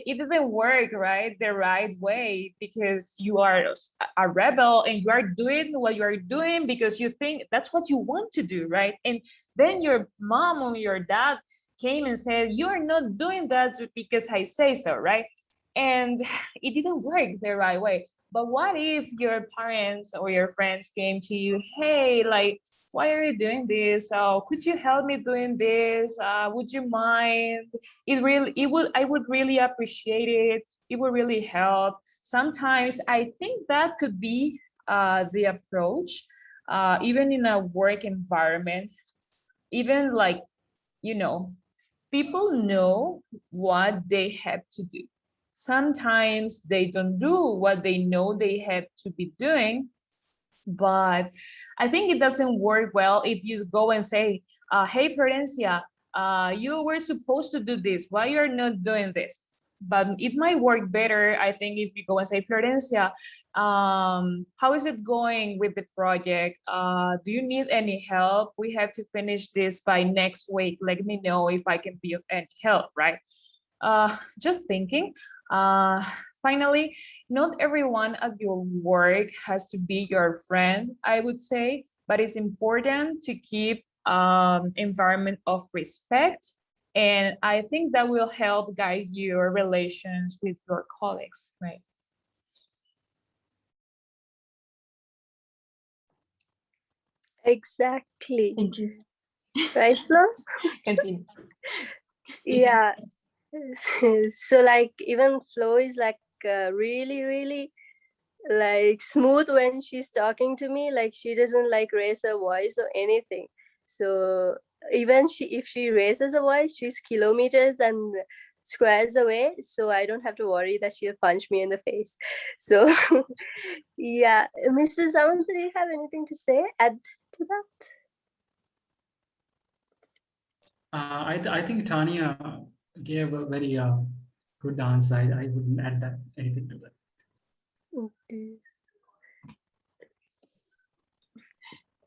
S3: didn't work, right, the right way, because you are a rebel and you are doing what you are doing because you think that's what you want to do, right? And then your mom or your dad came and said, you're not doing that because I say so, right? And it didn't work the right way. But what if your parents or your friends came to you, hey, like, why are you doing this? Could you help me doing this? Would you mind? I would really appreciate it. It would really help. Sometimes I think that could be the approach, even in a work environment, even like, people know what they have to do. Sometimes they don't do what they know they have to be doing, but I think it doesn't work well if you go and say, hey, Florencia, you were supposed to do this. Why you're not doing this? But it might work better, I think, if you go and say, Florencia, how is it going with the project? Do you need any help? We have to finish this by next week. Let me know if I can be of any help, right? Just thinking. Finally, not everyone at your work has to be your friend, I would say, but it's important to keep environment of respect. And I think that will help guide your relations with your colleagues, right?
S2: Exactly.
S1: Thank you.
S2: Right, Flo?
S1: Continue.
S2: Yeah. So like even Flo is like really, really like smooth when she's talking to me. Like she doesn't like raise her voice or anything. So even if she raises a voice, she's kilometers and squares away. So I don't have to worry that she'll punch me in the face. So yeah, Mrs. Samantha, do you have anything to say? Add to that?
S4: I think Tania gave a very good answer. I wouldn't add that anything to that.
S2: Okay.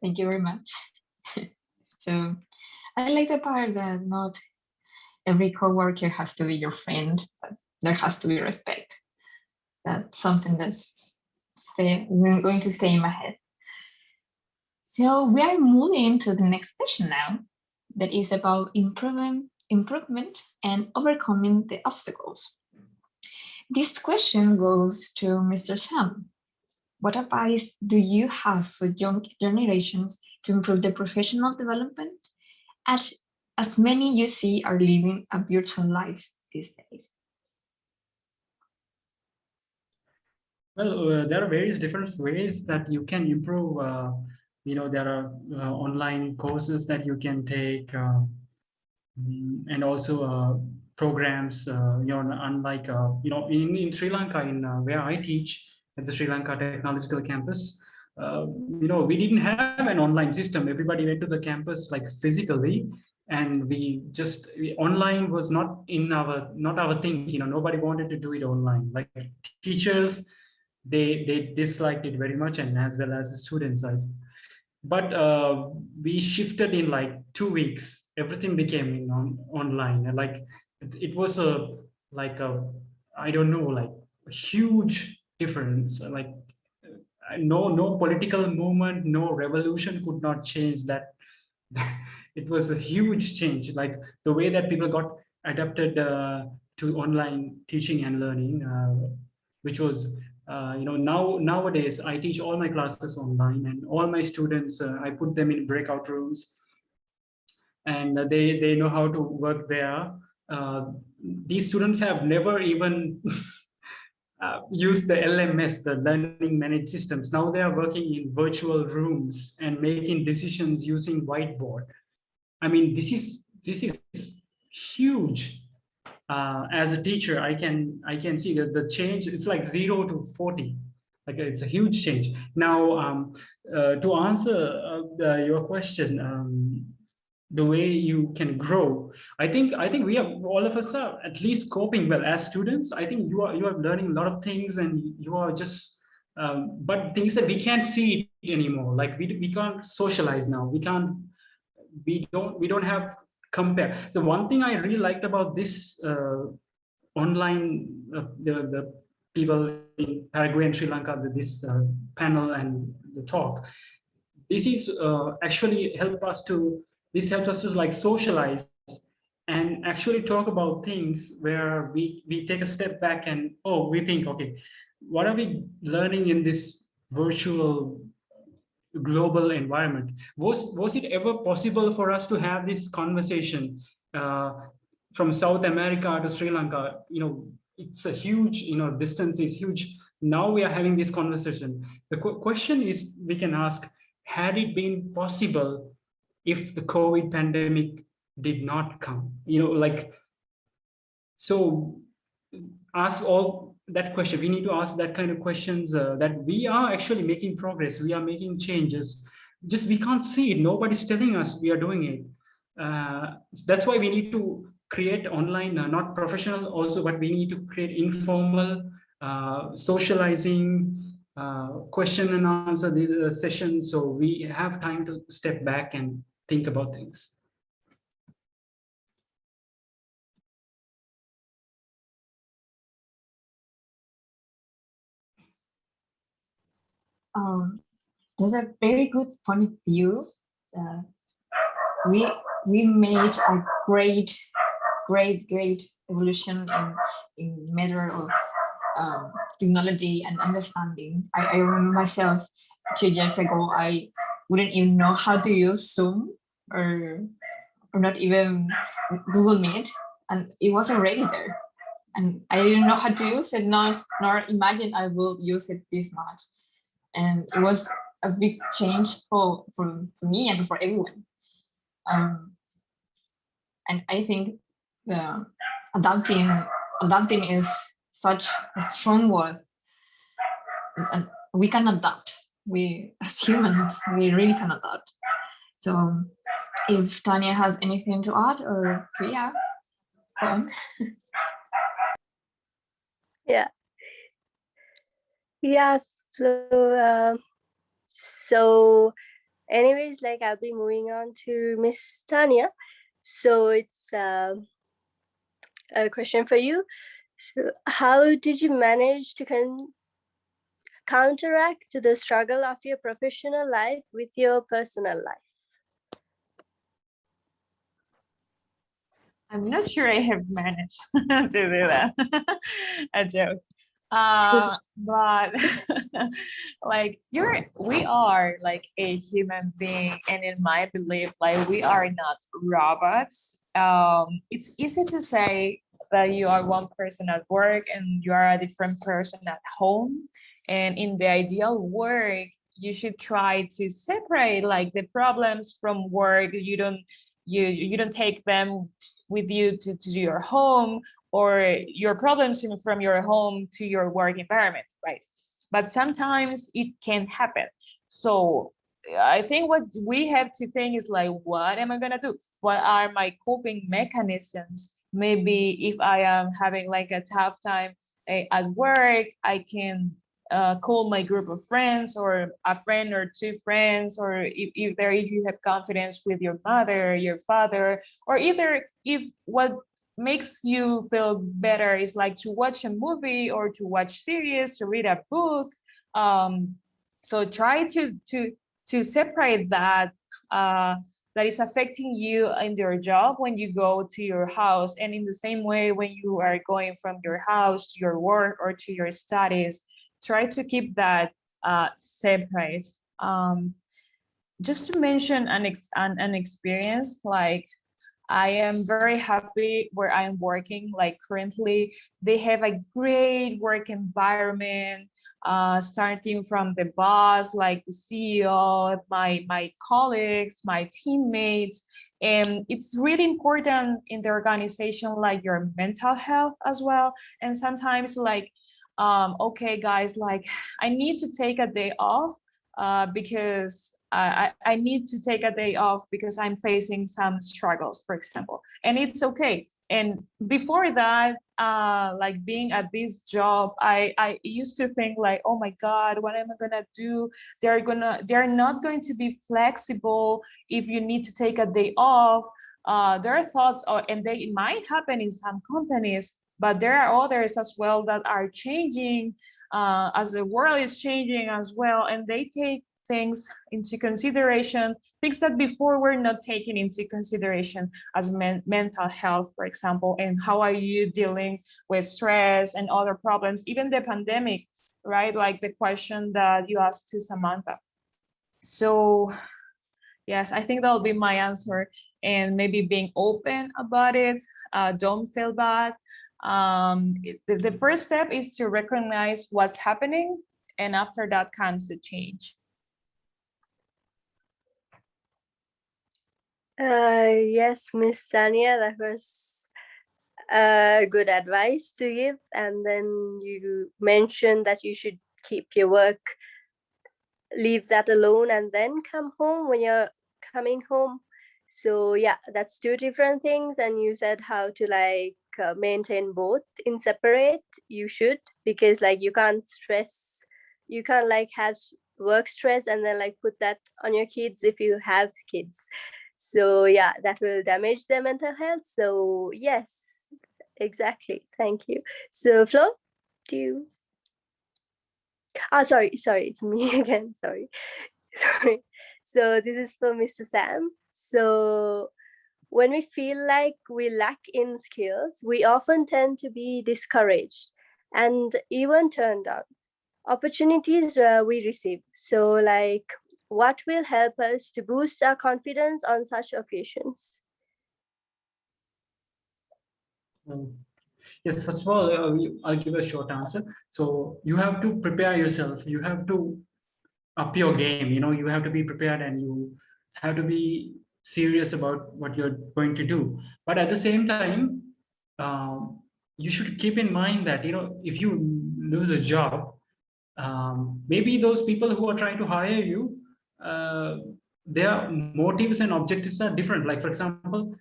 S1: Thank you very much. So I like the part that not every coworker has to be your friend, but there has to be respect. That's something that's going to stay in my head. So we are moving to the next session now, that is about improvement and overcoming the obstacles. This question goes to Mr. Sam. What advice do you have for young generations to improve their professional development, as many you see are living a virtual life these days?
S4: Well, there are various different ways that you can improve. There are online courses that you can take, and also programs. Unlike in Sri Lanka, where I teach at the Sri Lanka Technological Campus, we didn't have an online system. Everybody went to the campus like physically, and online was not our thing. Nobody wanted to do it online. Like teachers, they disliked it very much, and as well as the students but we shifted in like 2 weeks. Everything became online, and like it was I don't know, like a huge difference. Like no political movement, no revolution could not change that. It was a huge change, like the way that people got adapted to online teaching and learning, which was nowadays I teach all my classes online, and all my students, I put them in breakout rooms, and they know how to work there. These students have never even used the LMS, the learning managed systems. Now they are working in virtual rooms and making decisions using whiteboard. I mean, this is huge. As a teacher, I can see that the change. It's like 0 to 40. Like it's a huge change. Now, to answer your question, the way you can grow, I think we are, all of us are at least coping well as students. I think you are learning a lot of things, and you are just. But things that we can't see it anymore. Like we can't socialize now. We don't have compare. So one thing I really liked about this online, the people in Paraguay and Sri Lanka, this panel and the talk, this is actually this helps us to like socialize and actually talk about things where we take a step back and we think, okay, what are we learning in this virtual global environment. Was it ever possible for us to have this conversation from South America to Sri Lanka? It's a huge, distance is huge. Now we are having this conversation. The question is, we can ask, had it been possible if the COVID pandemic did not come? So ask all that question. We need to ask that kind of questions, that we are actually making progress. We are making changes. Just we can't see it. Nobody's telling us we are doing it. That's why we need to create online, not professional also, but we need to create informal socializing, question and answer the sessions, so we have time to step back and think about things.
S1: There's a very good point of view. We made a great evolution in matter of technology and understanding. I remember myself 2 years ago, I wouldn't even know how to use Zoom or not even Google Meet, and it was already there. And I didn't know how to use it, nor imagine I will use it this much. And it was a big change for me and for everyone. And I think the adapting is such a strong word. And we can adapt. We, as humans, we really can adapt. So if Tania has anything to add, or Priya, go on.
S2: Yeah, so anyways, like, I'll be moving on to Miss Tania. So it's a question for you. So how did you manage to counteract the struggle of your professional life with your personal life?
S3: I'm not sure I have managed to do that. A joke. But like we are like a human being, and in my belief, like, we are not robots. It's easy to say that you are one person at work and you are a different person at home, and in the ideal work you should try to separate like the problems from work. You don't take them with you to your home, or your problems from your home to your work environment, right? But sometimes it can happen. So I think what we have to think is like, what am I gonna do? What are my coping mechanisms? Maybe if I am having like a tough time at work, I can call my group of friends, or a friend or two friends, or if you have confidence with your mother, your father, or either if what makes you feel better is like to watch a movie or to watch series, to read a book. So try to separate that that is affecting you in your job when you go to your house, and in the same way when you are going from your house to your work or to your studies. Try to keep that separate. Just to mention an experience, like, I am very happy where I'm working. Like, currently, they have a great work environment, starting from the boss, like the CEO, my colleagues, my teammates. And it's really important in the organization, like your mental health as well. And sometimes, like, okay, guys, like, I need to take a day off because I need to take a day off because I'm facing some struggles, for example, and it's okay. And before that, like, being at this job, I used to think like, oh my God, what am I gonna do? They're not going to be flexible if you need to take a day off. There are thoughts, and they might happen in some companies, but there are others as well that are changing as the world is changing as well, and they take things into consideration, things that before were not taken into consideration, as mental health, for example, and how are you dealing with stress and other problems, even the pandemic, right? Like the question that you asked to Samantha. So yes, I think that'll be my answer. And maybe being open about it. Don't feel bad. The first step is to recognize what's happening, and after that comes the change.
S2: Yes, Miss Tania, that was good advice to give. And then you mentioned that you should keep your work, leave that alone, and then come home when you're coming home. So yeah, that's two different things. And you said how to like maintain both in separate. You should, because like you can't like have work stress and then like put that on your kids if you have kids. So yeah, that will damage their mental health. So yes, exactly. Thank you. So Flo, do you? Sorry, it's me again. Sorry. Sorry. So this is for Mr. Sam. So when we feel like we lack in skills, we often tend to be discouraged and even turned down opportunities we receive. So like, what will help us to boost our confidence on such occasions?
S4: Yes, first of all, I'll give a short answer. So you have to prepare yourself. You have to up your game. You have to be prepared, and you have to be serious about what you're going to do. But at the same time, you should keep in mind that if you lose a job, maybe those people who are trying to hire you, their motives and objectives are different. Like, for example,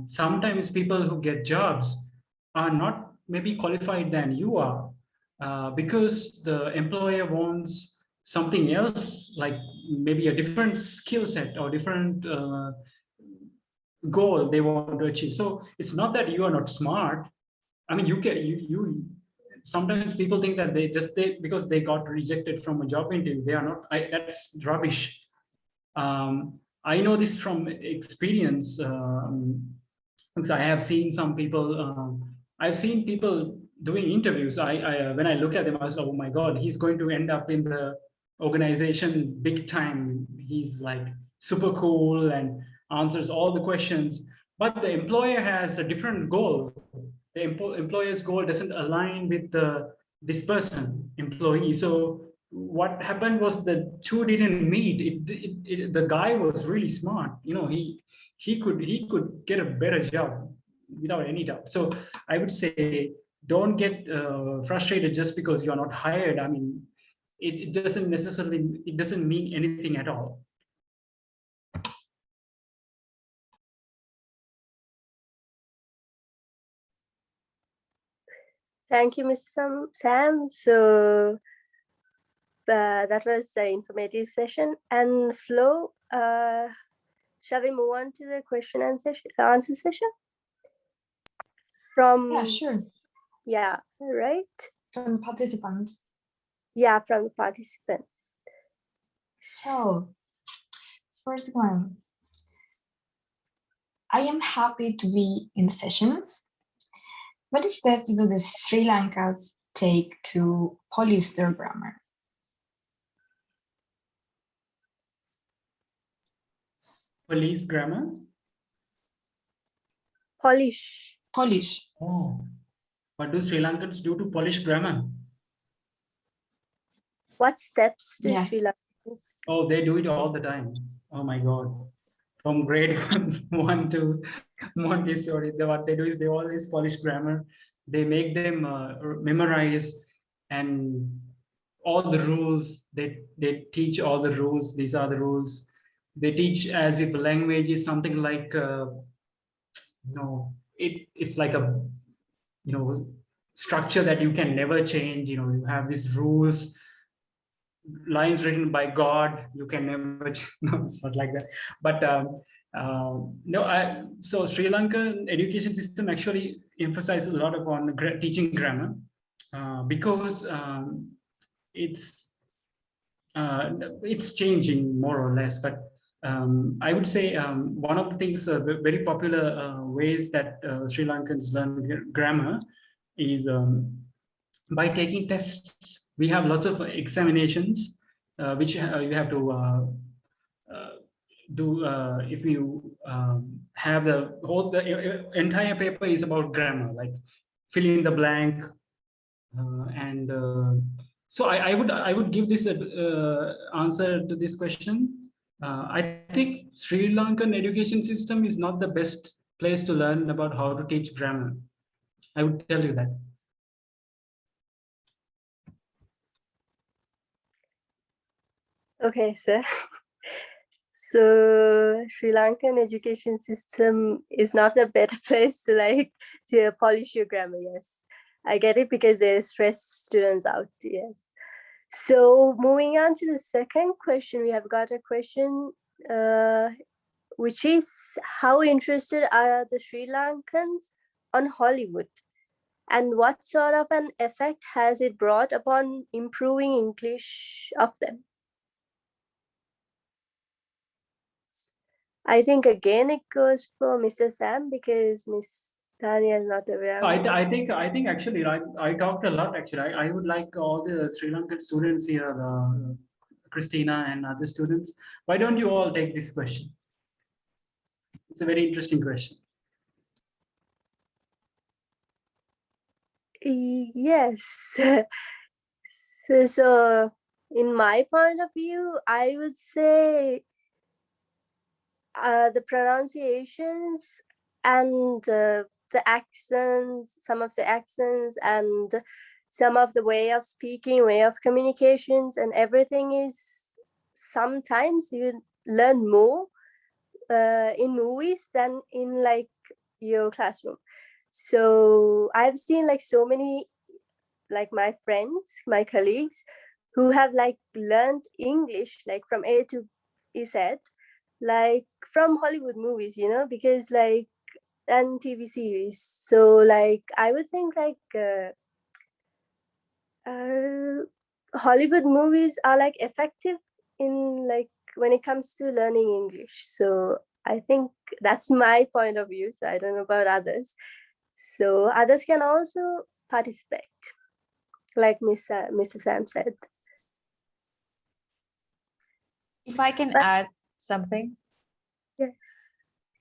S4: sometimes people who get jobs are not maybe qualified than you are, because the employer wants something else, like maybe a different skill set or different goal they want to achieve. So it's not that you are not smart. I mean, you sometimes people think that because they got rejected from a job interview, they are not. That's rubbish. I know this from experience, because I have seen some people. I've seen people doing interviews. When I look at them, I was like, oh my God, he's going to end up in the organization big time. He's like super cool and answers all the questions. But the employer has a different goal. The employer's goal doesn't align with this person, employee. So what happened was the two didn't meet. The guy was really smart. He could get a better job without any doubt. So I would say, don't get frustrated just because you're not hired. I mean, it doesn't mean anything at all.
S2: Thank you, Mr. Sam. So that was the informative session. And Flo, shall we move on to the question and answer session?
S1: Yeah, sure.
S2: Yeah, right?
S1: From participants.
S2: Yeah, from the participants.
S1: So, first one. I am happy to be in session. What steps do the Sri Lankans take to polish their grammar?
S4: Police grammar?
S2: Polish.
S4: Oh, what do Sri Lankans do to polish grammar?
S2: What steps do Sri Lankans?
S4: Oh, they do it all the time. Oh my God. From grade 1 to Montessori, what they do is they always polish grammar. They make them memorize, and all the rules. They teach all the rules. These are the rules. They teach as if language is something like it's like a structure that you can never change. You have these rules, lines written by God. You can never no, it's not like that. But so Sri Lankan education system actually emphasizes a lot upon teaching grammar, because it's changing more or less. But I would say one of the things, very popular ways that Sri Lankans learn grammar is by taking tests. We have lots of examinations, which you have to do if you have the entire paper is about grammar, like fill in the blank, and so I would give this answer to this question. I think Sri Lankan education system is not the best place to learn about how to teach grammar. I would tell you that.
S2: Okay, sir. So Sri Lankan education system is not a better place to polish your grammar. Yes, I get it, because they stress students out. Yes. So moving on to the second question, we have got a question, which is, how interested are the Sri Lankans on Hollywood, and what sort of an effect has it brought upon improving English of them? I think again it goes for Mr. Sam, because Miss Tania is not aware.
S4: I think actually I talked a lot actually. I would like all the Sri Lankan students here, Christina and other students. Why don't you all take this question? It's a very interesting question.
S2: Yes. So in my point of view, I would say the pronunciations and the accents, some of the accents and some of the way of speaking, way of communications, and everything is, sometimes you learn more in movies than in like your classroom. So I've seen like so many, like my friends, my colleagues, who have like learned English like from A to Z, like from Hollywood movies, you know, because like, and TV series. So like I would think like Hollywood movies are like effective in like when it comes to learning English. So I think that's my point of view. So I don't know about others. So others can also participate, like Mr. Sam said.
S3: If I can
S2: But-
S3: add something.
S2: Yes.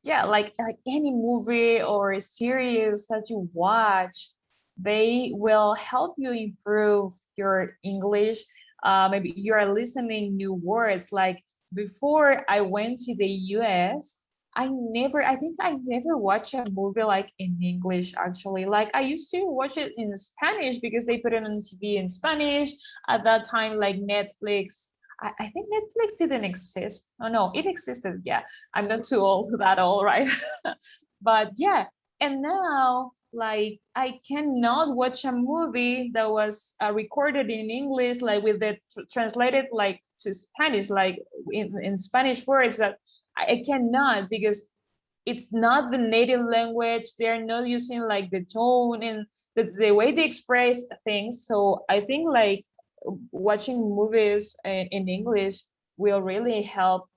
S3: Yeah, like any movie or a series that you watch, they will help you improve your English. Maybe you are listening new words. Like before I went to the US, I think I never watched a movie like in English actually. Like I used to watch it in Spanish because they put it on TV in Spanish. At that time, like Netflix, I think Netflix didn't exist. Oh no, it existed. Yeah, I'm not too old that old, right? But yeah, and now like I cannot watch a movie that was recorded in English, like with the translated like to Spanish, like in Spanish words, that I cannot, because it's not the native language. They're not using like the tone and the way they express things. So I think like watching movies in English will really help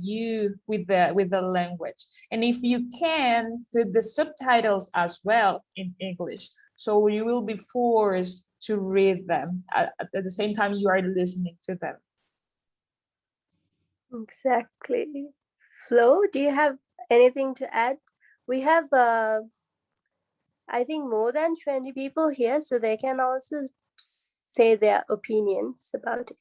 S3: you with the language. And if you can, put the subtitles as well in English, so you will be forced to read them at the same time you are listening to them.
S2: Exactly. Flo, do you have anything to add? We have I think more than 20 people here, so they can also say their opinions about it.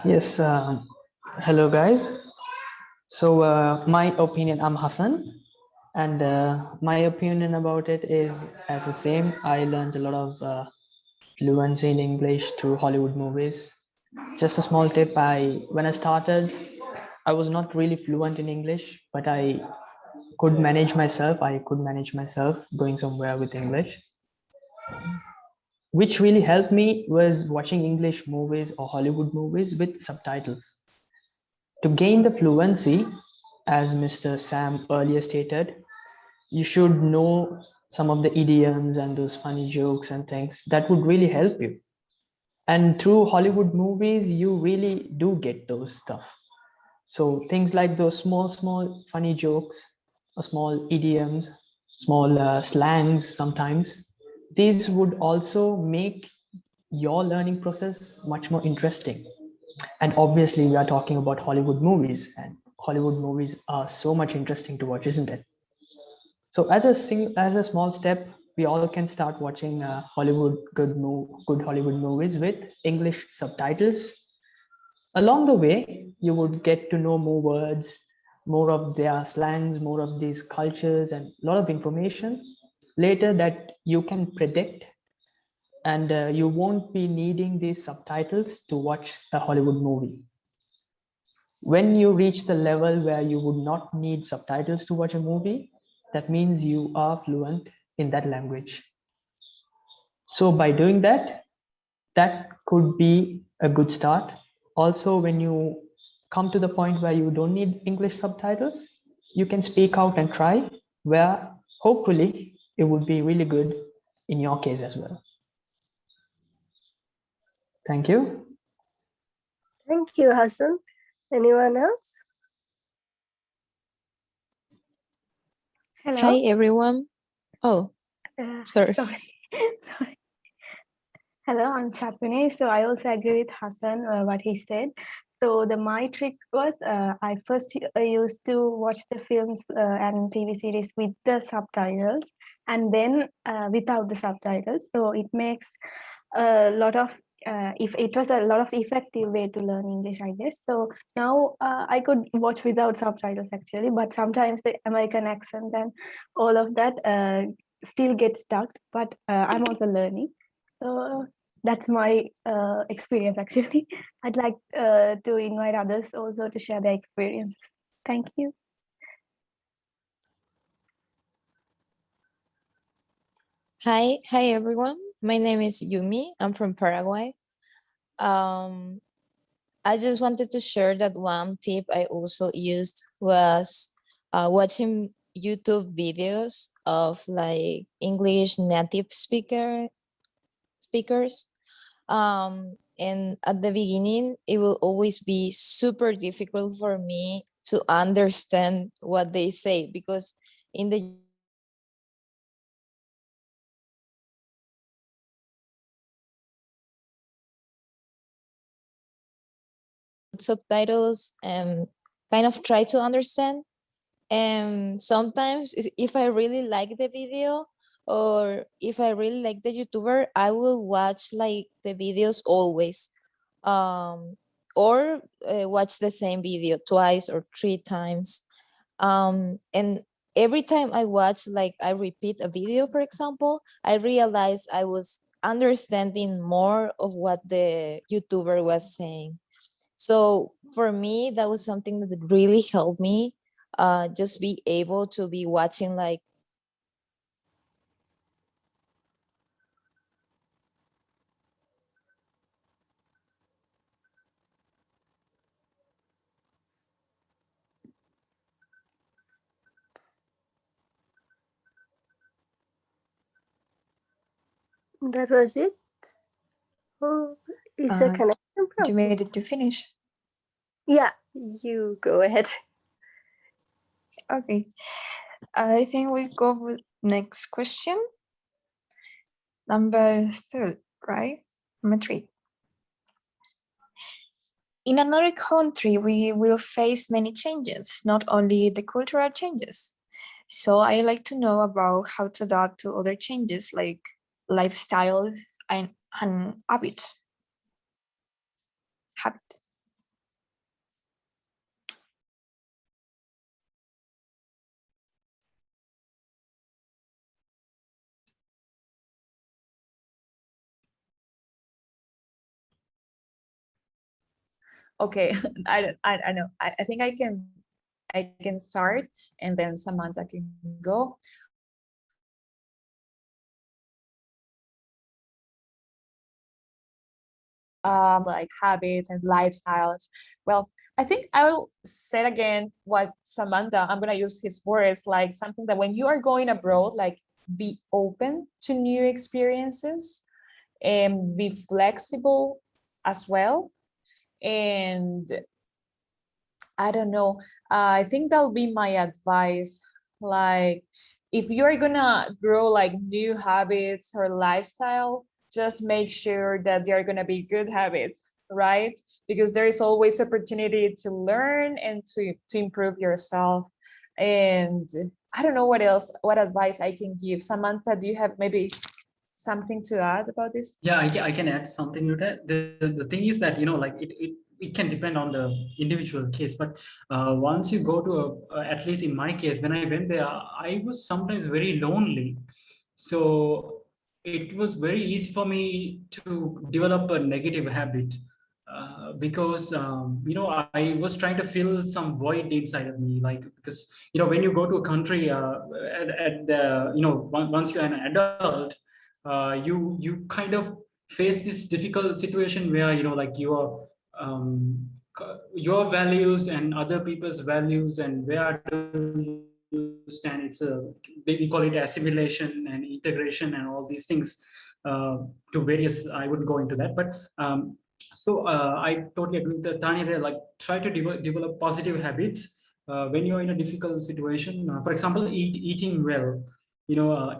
S5: Yes, hello guys. So my opinion, I'm Hassan, and my opinion about it is as the same. I learned a lot of fluency in English through Hollywood movies. Just a small tip, when I started, I was not really fluent in English, but I could manage myself. I could manage myself going somewhere with English. Which really helped me was watching English movies or Hollywood movies with subtitles. To gain the fluency, as Mr. Sam earlier stated, you should know some of the idioms and those funny jokes and things that would really help you. And through Hollywood movies, you really do get those stuff. So things like those small funny jokes, or small idioms, small slangs sometimes, these would also make your learning process much more interesting. And obviously we are talking about Hollywood movies, and Hollywood movies are so much interesting to watch, isn't it? So as a small step, we all can start watching good Hollywood movies with English subtitles. Along the way, you would get to know more words, more of their slangs, more of these cultures, and a lot of information later that you can predict, and you won't be needing these subtitles to watch a Hollywood movie. When you reach the level where you would not need subtitles to watch a movie, that means you are fluent in that language. So by doing that, that could be a good start. Also, when you come to the point where you don't need English subtitles, you can speak out and try, where hopefully it would be really good in your case as well. Thank you.
S2: Thank you, Hassan. Anyone else?
S6: Hello.
S7: Hi, everyone. Oh, sorry.
S6: Sorry. Hello, I'm Chatwini. So I also agree with Hassan, what he said. So my trick was I first used to watch the films and TV series with the subtitles, and then without the subtitles. So it makes a lot of if it was a lot of effective way to learn English, I guess. So now I could watch without subtitles actually, but sometimes the American accent and all of that still gets stuck. But I'm also learning. So that's my experience actually. I'd like to invite others also to share their experience. Thank you.
S7: Hi, everyone. My name is Yumi. I'm from Paraguay. I just wanted to share that one tip I also used was watching YouTube videos of like English native speakers. And at the beginning, it will always be super difficult for me to understand what they say, because in the subtitles and kind of try to understand. And sometimes if I really like the video, or if I really like the YouTuber, I will watch like the videos always, or watch the same video twice or three times. And every time I watch, like I repeat a video, for example, I realized I was understanding more of what the YouTuber was saying. So for me, that was something that really helped me just be able to be watching like
S2: That was it. Oh, is a connection
S1: You
S2: problem?
S1: made it to finish.
S2: Yeah, you go ahead.
S1: Okay. I think we go with next question. Number 3, right? Number 3. In another country, we will face many changes, not only the cultural changes. So I like to know about how to adapt to other changes like lifestyles and habits.
S3: Okay, I know. I think I can start, and then Samantha can go. Like habits and lifestyles. Well, I think I will say again what Samantha, I'm gonna use his words, like something that when you are going abroad, like be open to new experiences and be flexible as well. And I don't know. I think that'll be my advice. Like, if you're gonna grow like new habits or lifestyle, just make sure that they are gonna be good habits, right? Because there is always opportunity to learn and to improve yourself. And I don't know what else, what advice I can give. Samantha, do you have maybe something to add about this?
S4: Yeah, I can add something to that. The thing is that, like it can depend on the individual case, but once you go to at least in my case, when I went there, I was sometimes very lonely. So it was very easy for me to develop a negative habit because I was trying to fill some void inside of me, like, because when you go to a country at the once you're an adult, you kind of face this difficult situation where like your values and other people's values, and where do you stand. We call it assimilation and integration and all these things, to various. I wouldn't go into that, but I totally agree with the Tanya there. Like, try to develop positive habits when you're in a difficult situation. For example, eating well.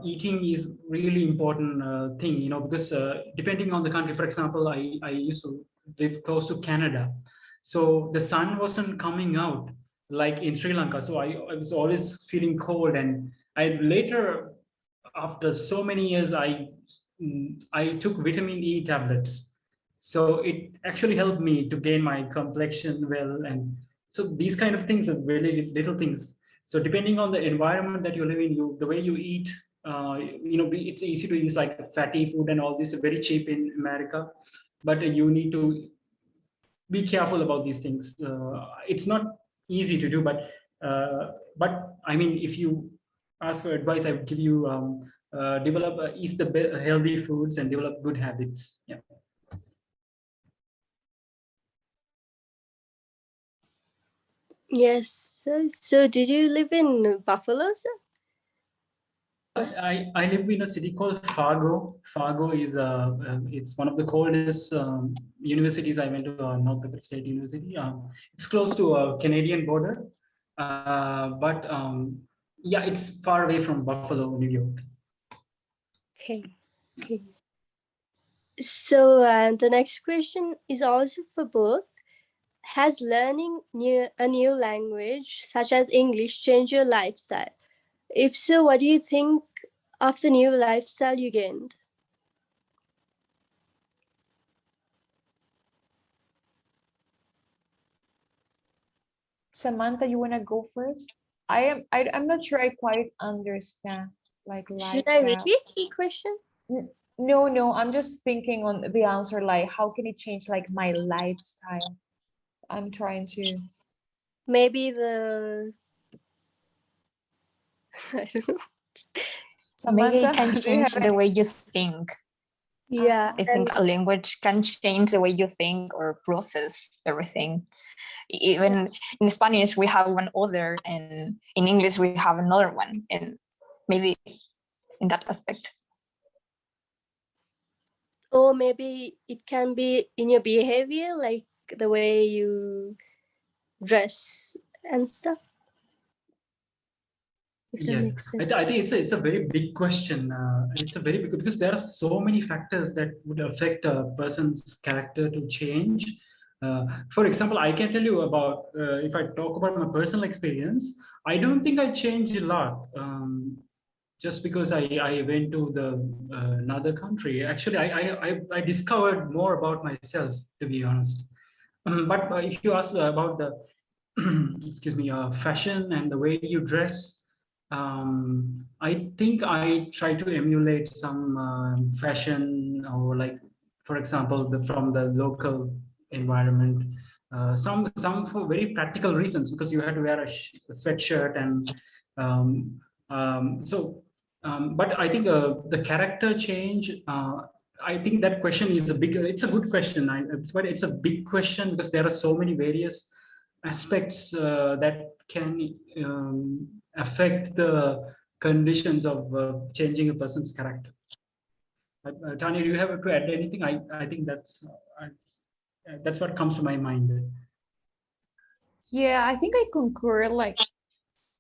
S4: Eating is really important thing. Because depending on the country, for example, I used to live close to Canada, so the sun wasn't coming out like in Sri Lanka. So I was always feeling cold, and I later, after so many years, I took vitamin E tablets. So it actually helped me to gain my complexion well. And so these kind of things are really little things. So depending on the environment that you live in, the way you eat, it's easy to use like fatty food and all this, very cheap in America, but you need to be careful about these things. It's not easy to do, but I mean, if you ask for advice, I would give you develop eat the healthy foods and develop good habits. Yeah.
S2: Yes. So did you live in Buffalo, sir?
S4: I live in a city called Fargo. Fargo is it's one of the coldest universities. I went to North Dakota State University. It's close to a Canadian border, but yeah, it's far away from Buffalo, New York.
S2: Okay. Okay. So the next question is also for both. Has learning a new language, such as English, changed your lifestyle? If so, what do you think of the new lifestyle you gained?
S3: Samantha, you want to go first? I'm not sure I quite understand, like,
S2: Should I
S3: lifestyle.
S2: repeat the question?
S3: No, I'm just thinking on the answer, like, how can it change like my lifestyle? I'm trying to.
S2: Maybe the I don't know.
S1: Maybe it
S3: Samantha,
S1: can
S3: do you
S1: change
S3: have
S1: the way you think.
S2: Yeah.
S1: I think a language can change the way you think or process everything. Even in Spanish, we have one other, and in English, we have another one. And maybe in that aspect.
S2: Or maybe it can be in your behavior, like the way you dress and stuff. If that
S4: Yes,
S2: makes sense.
S4: I think it's a very big question. It's a very big, because there are so many factors that would affect a person's character to change. For example, I can tell you about, if I talk about my personal experience, I don't think I changed a lot. Just because I went to another country. Actually, I discovered more about myself, to be honest. But if you ask about the excuse me, fashion and the way you dress, I think I try to emulate some fashion, or like, for example, from the local environment. Some for very practical reasons, because you had to wear a sweatshirt, and but I think the character change. I think that question is it's a good question. But it's a big question, because there are so many various aspects that can affect the conditions of changing a person's character. Tania, do you have to add anything? I think that's what comes to my mind.
S3: Yeah, I think I concur. Like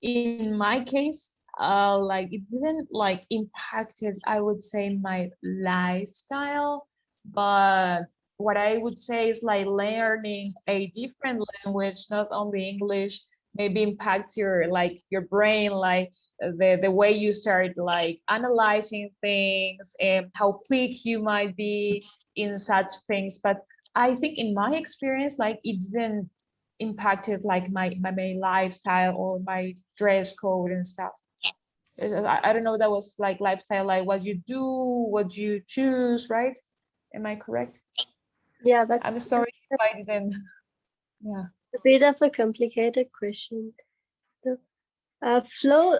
S3: in my case, like it didn't like impacted, I would say, my lifestyle, but what I would say is like learning a different language, not only English, maybe impacts your like your brain, like the way you start like analyzing things and how quick you might be in such things. But I think in my experience, like it didn't impacted like my lifestyle or my dress code and stuff. I don't know, that was like lifestyle, like what you do, what you choose, right? Am I correct?
S2: Yeah,
S3: I'm
S2: that's
S3: sorry if I didn't. Yeah.
S2: a bit of a complicated question. So, Flo,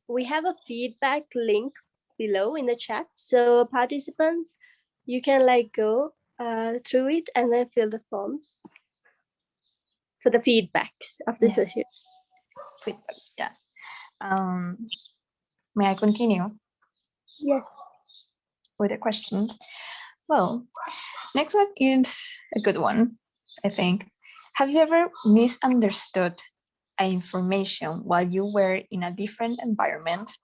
S2: we have a feedback link below in the chat. So participants, you can like go through it and then fill the forms for the feedbacks of the
S1: Yeah.
S2: session.
S1: Feedback. Yeah. May I continue
S2: Yes.
S1: with the questions? Well, next one is a good one, I think. Have you ever misunderstood information while you were in a different environment,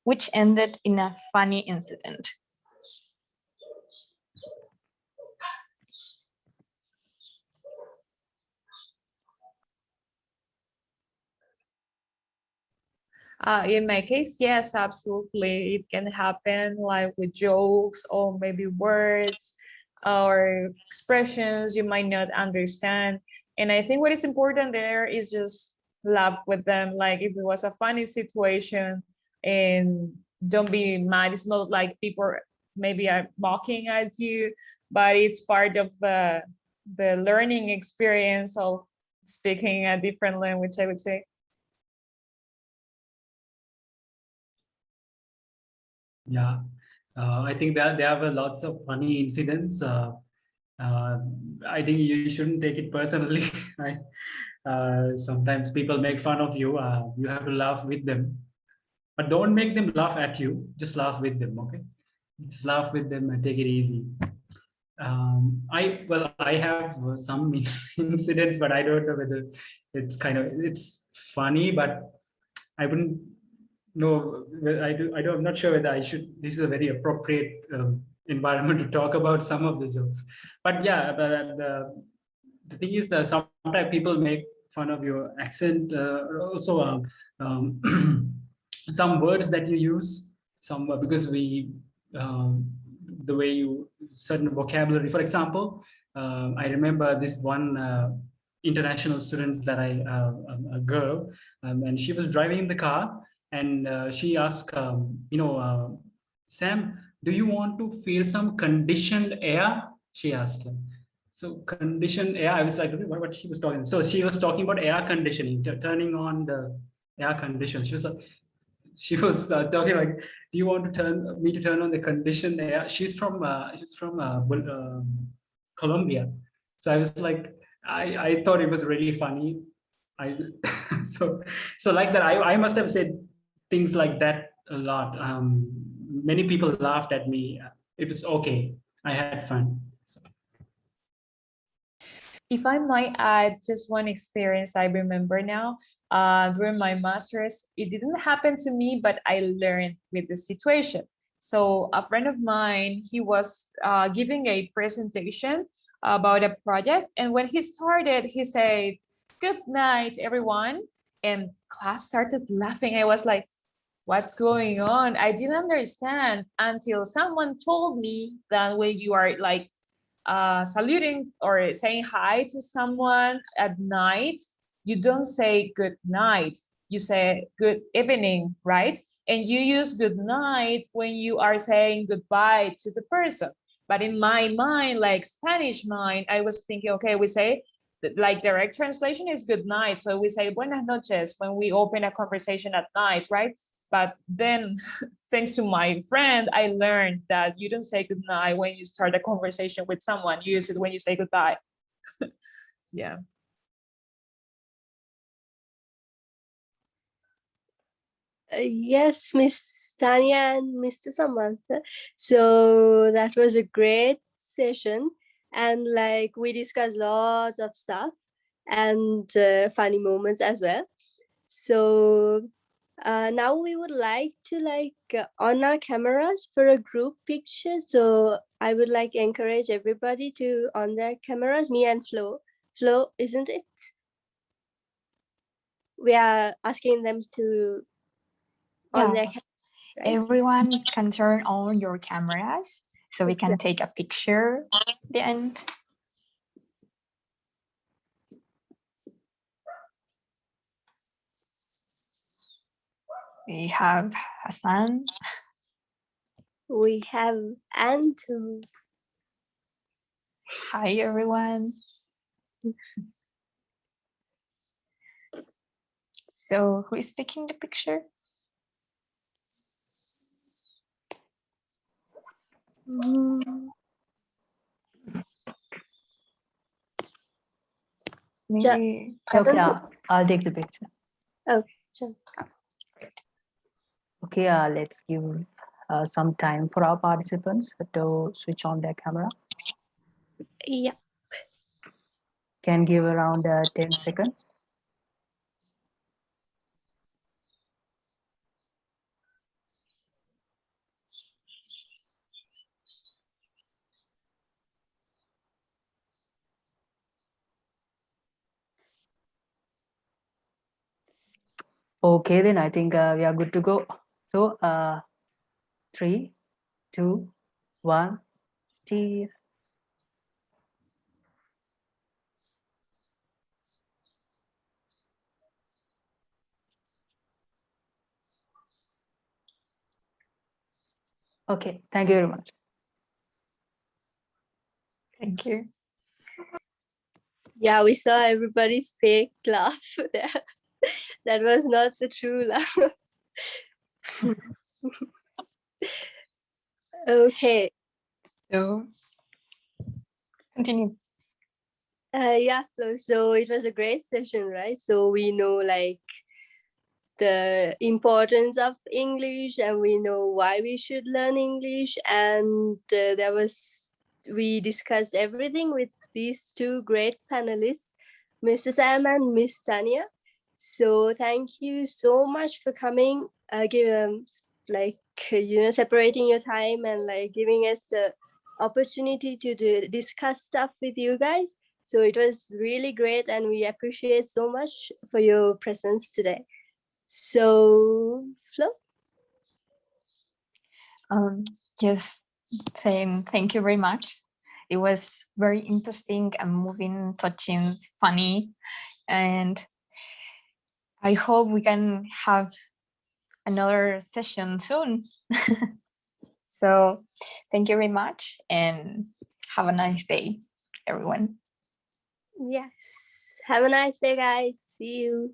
S1: which ended in a funny incident?
S3: In my case, yes, absolutely. It can happen like with jokes or maybe words or expressions you might not understand. And I think what is important there is just laugh with them. Like if it was a funny situation, and don't be mad. It's not like people maybe are mocking at you, but it's part of the learning experience of speaking a different language, I would say.
S4: Yeah, I think that there are lots of funny incidents. I think you shouldn't take it personally, right? Sometimes people make fun of you. You have to laugh with them, but don't make them laugh at you. Just laugh with them, okay? Just laugh with them and take it easy. I have some incidents, but I don't know whether it's funny, but I wouldn't know. I'm not sure whether I should. This is a very appropriate environment to talk about some of the jokes. But yeah, the thing is that sometimes people make fun of your accent. Also, some words that you use. Some because the way you certain vocabulary. For example, I remember this one international students that a girl, and she was driving in the car, and she asked, Sam, do you want to feel some conditioned air? She asked him. So conditioned air, I was like, what she was talking. So she was talking about air conditioning, turning on the air condition. She was talking like, do you want to turn on the conditioned air? She's from Colombia. So I was like, I thought it was really funny. I so like that. I must have said things like that a lot. Many people laughed at me. It was okay. I had fun. So.
S3: If I might add just one experience I remember now, during my master's, it didn't happen to me, but I learned with the situation. So a friend of mine, he was giving a presentation about a project. And when he started, he said, "Good night, everyone." And class started laughing. I was like, what's going on? I didn't understand until someone told me that when you are like saluting or saying hi to someone at night, you don't say good night, you say good evening, right? And you use good night when you are saying goodbye to the person. But in my mind, like Spanish mind, I was thinking, okay, we say, like direct translation is good night. So we say buenas noches when we open a conversation at night, right? But then thanks to my friend, I learned that you don't say goodnight when you start a conversation with someone. You use it when you say goodbye. Yeah.
S2: Yes, Miss Tania and Mr. Samantha. So that was a great session. and like we discussed lots of stuff and funny moments as well. So now we would like to on our cameras for a group picture. So I would like encourage everybody to on their cameras, me and Flo. Flo, isn't it? We are asking them to on their
S1: Yeah,
S2: cameras, right?
S1: everyone can turn on your cameras so we can take a picture at the end. We have Hassan.
S2: We have Antu.
S1: Hi, everyone. So who is taking the picture? Maybe
S2: Okay,
S8: I'll take the picture.
S2: Okay, sure.
S8: Okay, let's give some time for our participants to switch on their camera.
S2: Yeah.
S8: Can give around 10 seconds. Okay, then I think we are good to go. So 3, 2, 1, cheese. Okay, thank you very much.
S1: Thank you.
S2: Yeah, we saw everybody's fake laugh there. That was not the true laugh. Okay.
S1: So continue.
S2: Yeah, so it was a great session, right? So we know like the importance of English, and we know why we should learn English, and we discussed everything with these two great panelists, Mr. Sam and Miss Tania. So thank you so much for coming, separating your time and like giving us the opportunity to discuss stuff with you guys. So it was really great, and we appreciate so much for your presence today. So, Flo?
S1: Just saying thank you very much. It was very interesting and moving, touching, funny, and I hope we can have another session soon. So thank you very much and have a nice day, everyone.
S2: Yes. Have a nice day, guys. See you.